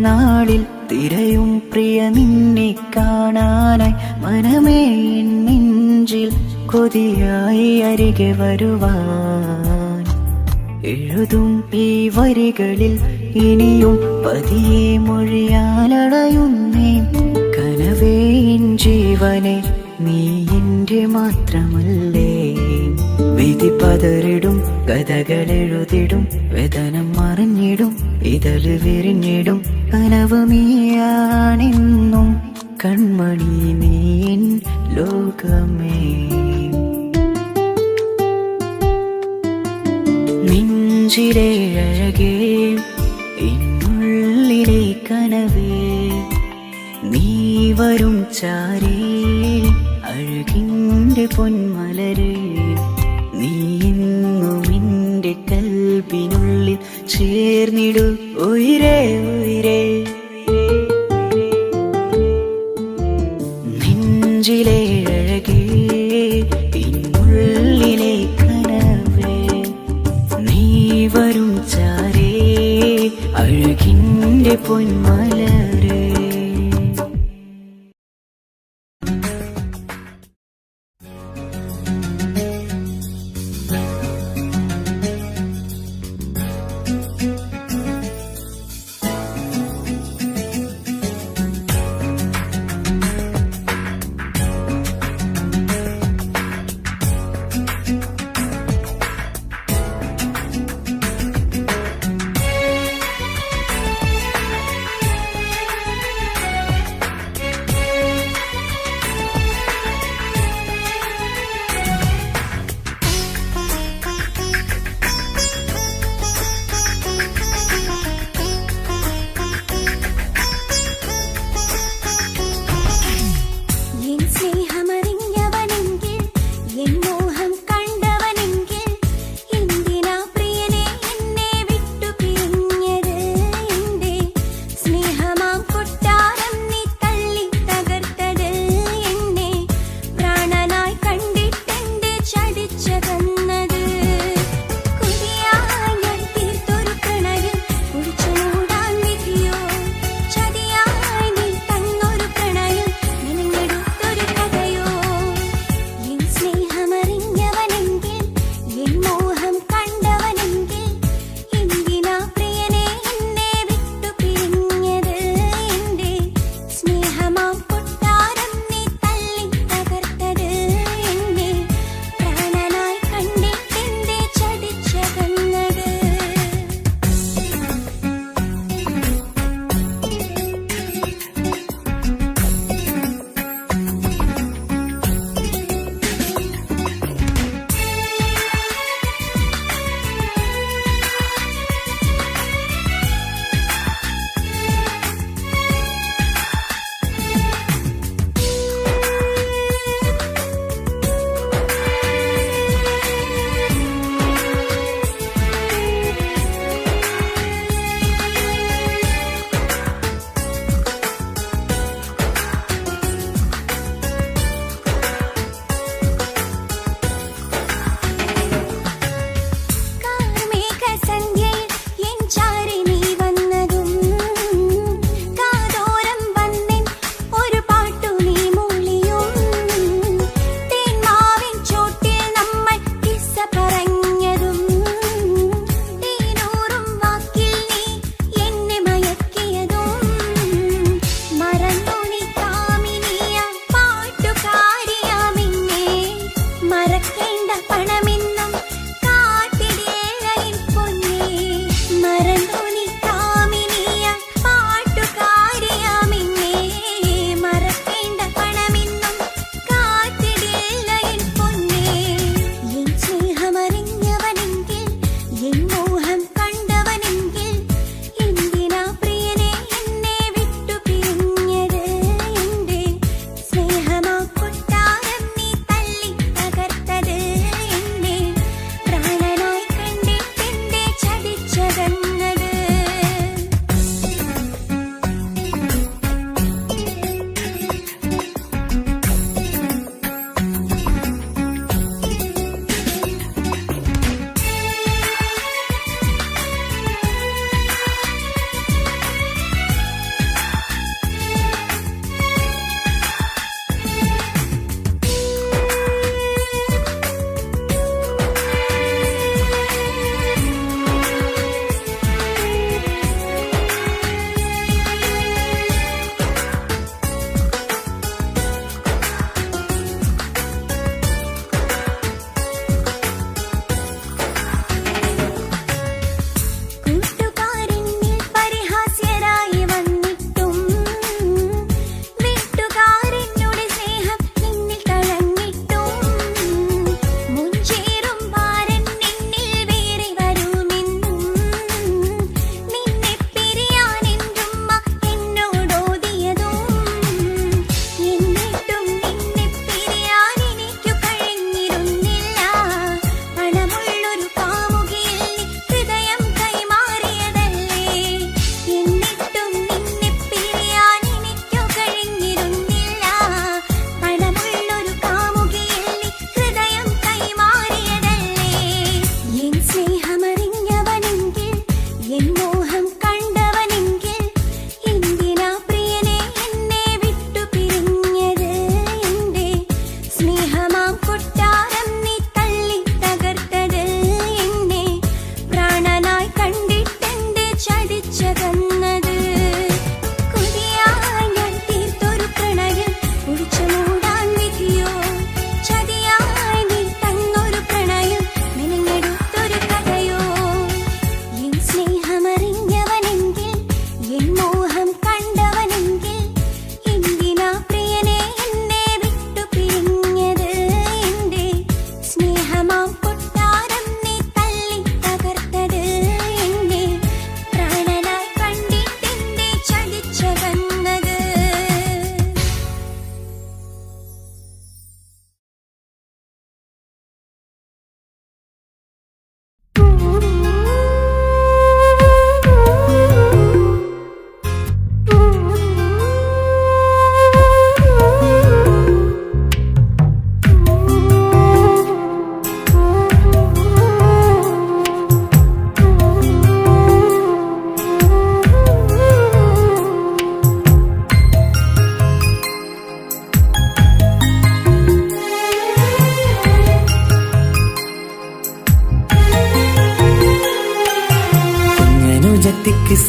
നാളിൽ തിരയും പ്രിയ നിന്നെ കാണാനായി മനമേ എൻ നെഞ്ചിൽ കൊതിയായി അരികെ വരുവാൻ എഴുതും ഈ വരികളിൽ ഇനിയും പതിയെ മൊഴിയാലടയുന്നേ കനവേ എൻ ജീവനെ നീ എൻ്റെ മാത്രമല്ലേ വിധി പതറിടും കഥകളെഴുതിടും വേദനം മറിഞ്ഞിടും ഇതള് വിരിഞ്ഞിടും കനവ് നീയാണെന്നും കൺമണി നീ എൻ ലോകമേ നെഞ്ചിലേഴകേ എന്നുള്ളിലെ കനവേ നീ വരും ചാരേ അഴകിൻ്റെ പൊന്മലരേ നീ എന്നും എൻ്റെ കൽബിനുള്ളിൽ ചേർന്നിടു ഉയിരേ ഉയിരേ നെഞ്ചിലേഴകേ എന്നുള്ളിലെ കനവേ നീ വരും ചാരേ അഴകിൻ്റെ പൊന്മലരേ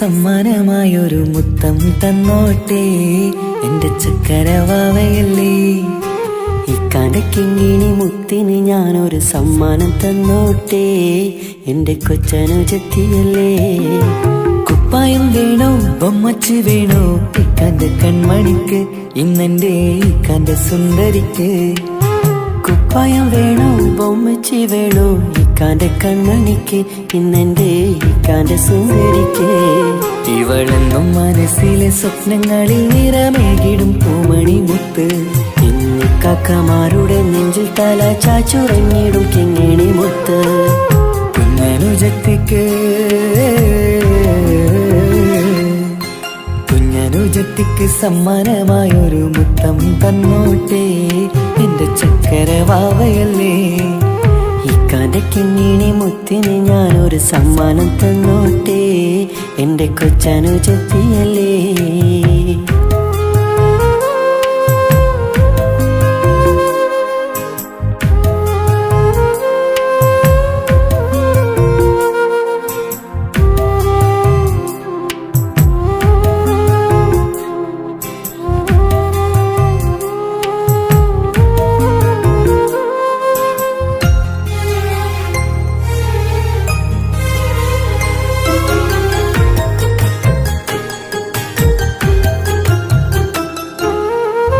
സമ്മാനമായൊരു മുത്തം തന്നോട്ടെ എന്റെ ചക്കരവാവയല്ലേ. ഇക്കാന്റെ കിങ്ങിണി മുത്തിന് ഞാനൊരു സമ്മാനം തന്നോട്ടെ എന്റെ കൊച്ചനുജത്തിയല്ലേ. കുപ്പായം വേണോ ബൊമ്മച്ച് വേണോ ഇക്കാന്റെ കൺമണിക്ക്, ഇന്നെന്റെ ഇക്കാന്റെ സുന്ദരിക്ക്. കുപ്പായം വേണോ ബൊമ്മച്ചി വേണോ ഇക്കാന്റെ കൺമണിക്ക്, ഇന്നെന്റെ ഇക്കാന്റെ സുന്ദരിക്ക്. ഇവളെന്നും മനസ്സിലെ സ്വപ്നങ്ങളിൽ നിറമേകിടും പൂമണി മുത്ത്, ഇന്നിക്കാക്കമാരുടെ നെഞ്ചിൽ തല ചാച്ചുറങ്ങിടും കിങ്ങിണി മുത്ത്. കുഞ്ഞനുജത്തിക്ക് സമ്മാനമായൊരു മുത്തം തന്നോട്ടെ എന്റെ ചക്കരവാവയല്ലേ. ഇക്കാന്റെ കിങ്ങിണി മുത്തിന് ഞാനൊരു സമ്മാനം തന്നോട്ടെ എന്റെ കൊച്ചനുജത്തിയല്ലേ.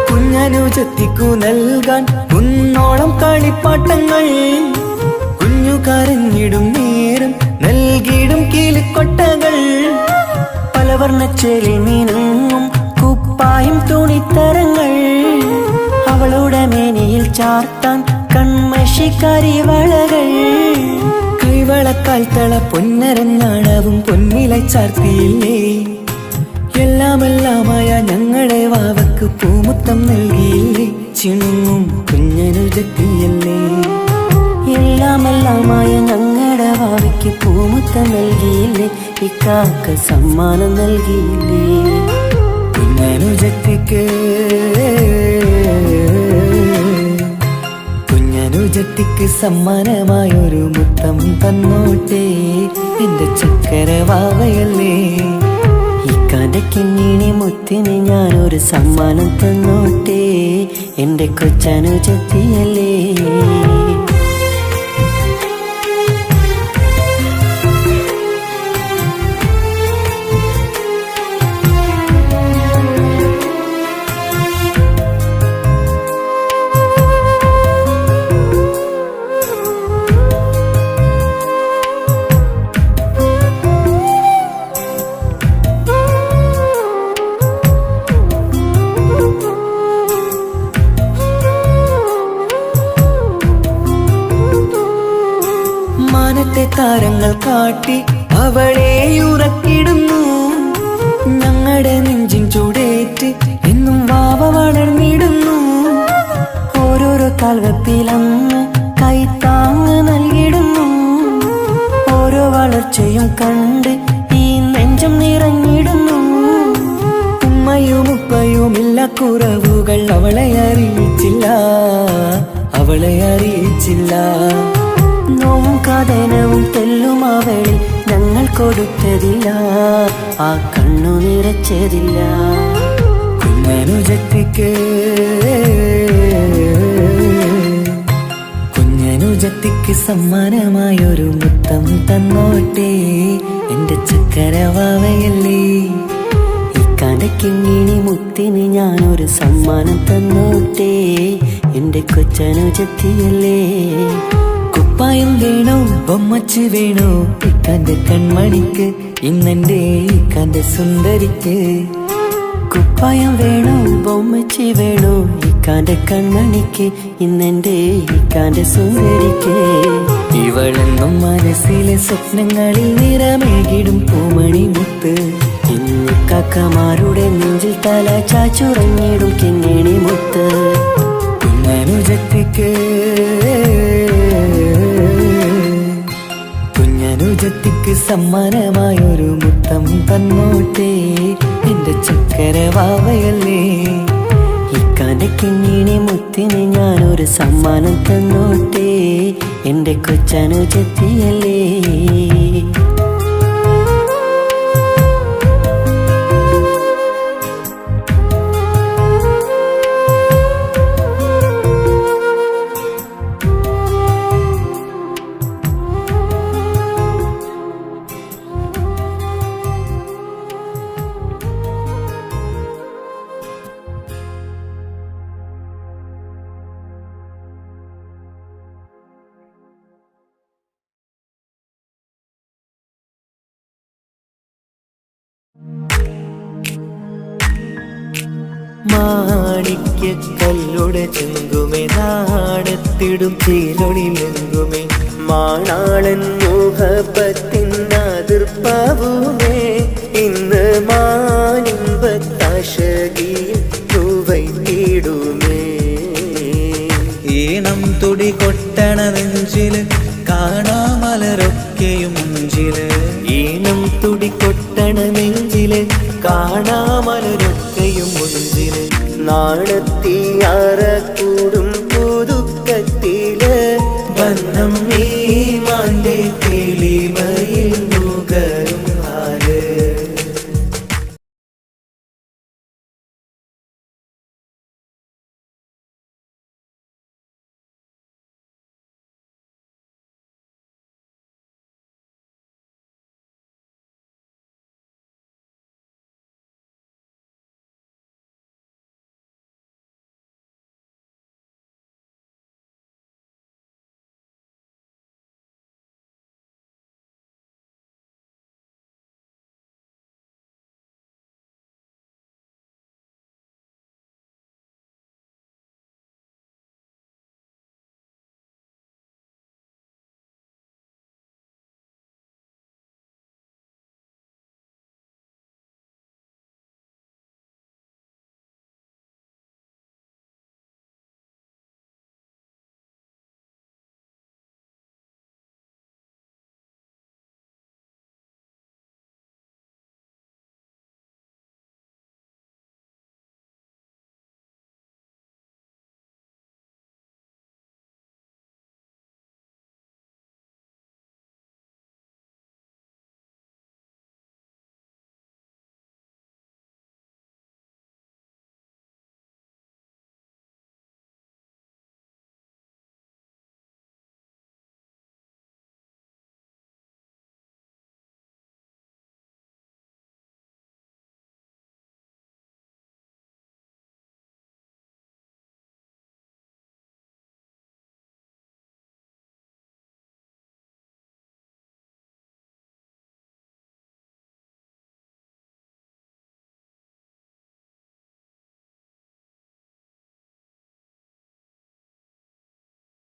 കുഞ്ഞനുജത്തിക്കു നൽകാൻ കുന്നോളം കളിപ്പാട്ടങ്ങൾ, കുഞ്ഞു കരഞ്ഞിടും നേരം നൽകിയിടും കീലിക്കൊട്ടകൾ. പലവർണ്ണച്ചേലിൽ മീനുങ്ങും കുപ്പായും തുണിത്തരങ്ങൾ, അവളുടെ മേനിയിൽ ചാർത്താൻ കൺമഷിക്കാരി വളകൾ. കൈവളക്കാൽ തള പൊന്നരഞ്ഞാണവും പൊന്നില ചാർത്തിയില്ലേ. എല്ലാമെല്ലാമായ ഞങ്ങളുടെ വാവക്ക് പൂമുത്തം നൽകിയില്ലേ, ചിണുങ്ങും കുഞ്ഞനുജത്തിയല്ലേ. എല്ലാമെല്ലാമായ ഞങ്ങളുടെ വാവയ്ക്ക് പൂമുത്തം നൽകിയില്ലേ, ഇക്കാക്ക സമ്മാനം നൽകിയില്ലേ. കുഞ്ഞനുജത്തിക്ക് സമ്മാനമായൊരു മുത്തം തന്നോട്ടെ എന്റെ ചക്കരവാവയല്ലേ. ഇക്കാന്റെ കിങ്ങിണി മുത്തിന് ഞാനൊരു സമ്മാനം തന്നോട്ടെ എന്റെ കൊച്ചനുജത്തിയല്ലേ. മാനത്തെ താരങ്ങൾ കാട്ടി അവളെ ഉറക്കിടുന്നു, ഞങ്ങളുടെ നെഞ്ചിൻ ചൂടേറ്റ് എന്നും വാവ വളർന്നിടുന്നു. ഓരോരോ കാൽവെപ്പിലന്ന് കൈത്താങ്ങ് നൽകിടുന്നു, ഓരോ വളർച്ചയും കണ്ട് ഈ നെഞ്ചം നിറഞ്ഞിടുന്നു. ഉമ്മയും ഉപ്പയുമില്ല കുറവുകൾ അവളെ അറിയിച്ചില്ല, അവളെ അറിയിച്ചില്ല. നോവും കഥനവും തെല്ലും അവളിൽ ഞങ്ങൾ കൊടുത്തതില്ല, ആ കണ്ണു നിറച്ചതില്ല. കുഞ്ഞനുജത്തിക്ക് സമ്മാനമായൊരു മുത്തം തന്നോട്ടെ എന്റെ ചക്കരവാവയല്ലേ. ഇക്കാന്റെ കിങ്ങിണി മുത്തിന് ഞാനൊരു സമ്മാനം തന്നോട്ടെ എന്റെ കൊച്ചനുജത്തിയല്ലേ. കുപ്പായം വേണോ ബൊമ്മച്ച് വേണോ ഇക്കാന്റെ കൺമണിക്ക്, ഇന്നെന്റെ ഇക്കാന്റെ സുന്ദരിക്ക്. കുപ്പായം വേണോ ബൊമ്മച്ച് വേണോ ഇക്കാന്റെ കൺമണിക്ക്, ഇന്നെന്റെ ഇക്കാന്റെ സുന്ദരിക്ക്. ഇവളെന്നും മനസ്സിലെ സ്വപ്നങ്ങളിൽ നിറമേകിടും പൂമണി മുത്ത്, ഇന്നിക്കാക്കമാരുടെ നെഞ്ചിൽ തല ചാച്ചുറങ്ങിടും കിങ്ങിണി മുത്ത്. കുഞ്ഞനുജത്തിക്ക് സമ്മാനമായൊരു മുത്തം തന്നോട്ടെ എന്റെ ചക്കരവാവയല്ലേ. ഇക്കാന്റെ കിങ്ങിണി മുത്തിന് ഞാനൊരു സമ്മാനം തന്നോട്ടെ എന്റെ കൊച്ചനുജത്തിയല്ലേ. മാണിക്യ കല്ലുടെ ചെങ്കുമേ നാണത്തിടും ചീലൊളിലെങ്കുമേ മാണാളൻ മോഹപ്പത്തിനാതിർപ്പാവുമേ ഇന്ന് മാനിമ്പത്താശകിയിൽ തൂവൈത്തിടുമേ ഈണം തുടി കൊട്ടണ നെഞ്ചില് കാണാമലരൊക്കെയും മുഞ്ചില് ഈണം തുടികൊട്ടണ നെഞ്ചില് കാണാമലരൊക്കെയും മുഞ്ചില് നാണത്തിയാറ കൂടും പുതുക്കത്തില് ബന്ധം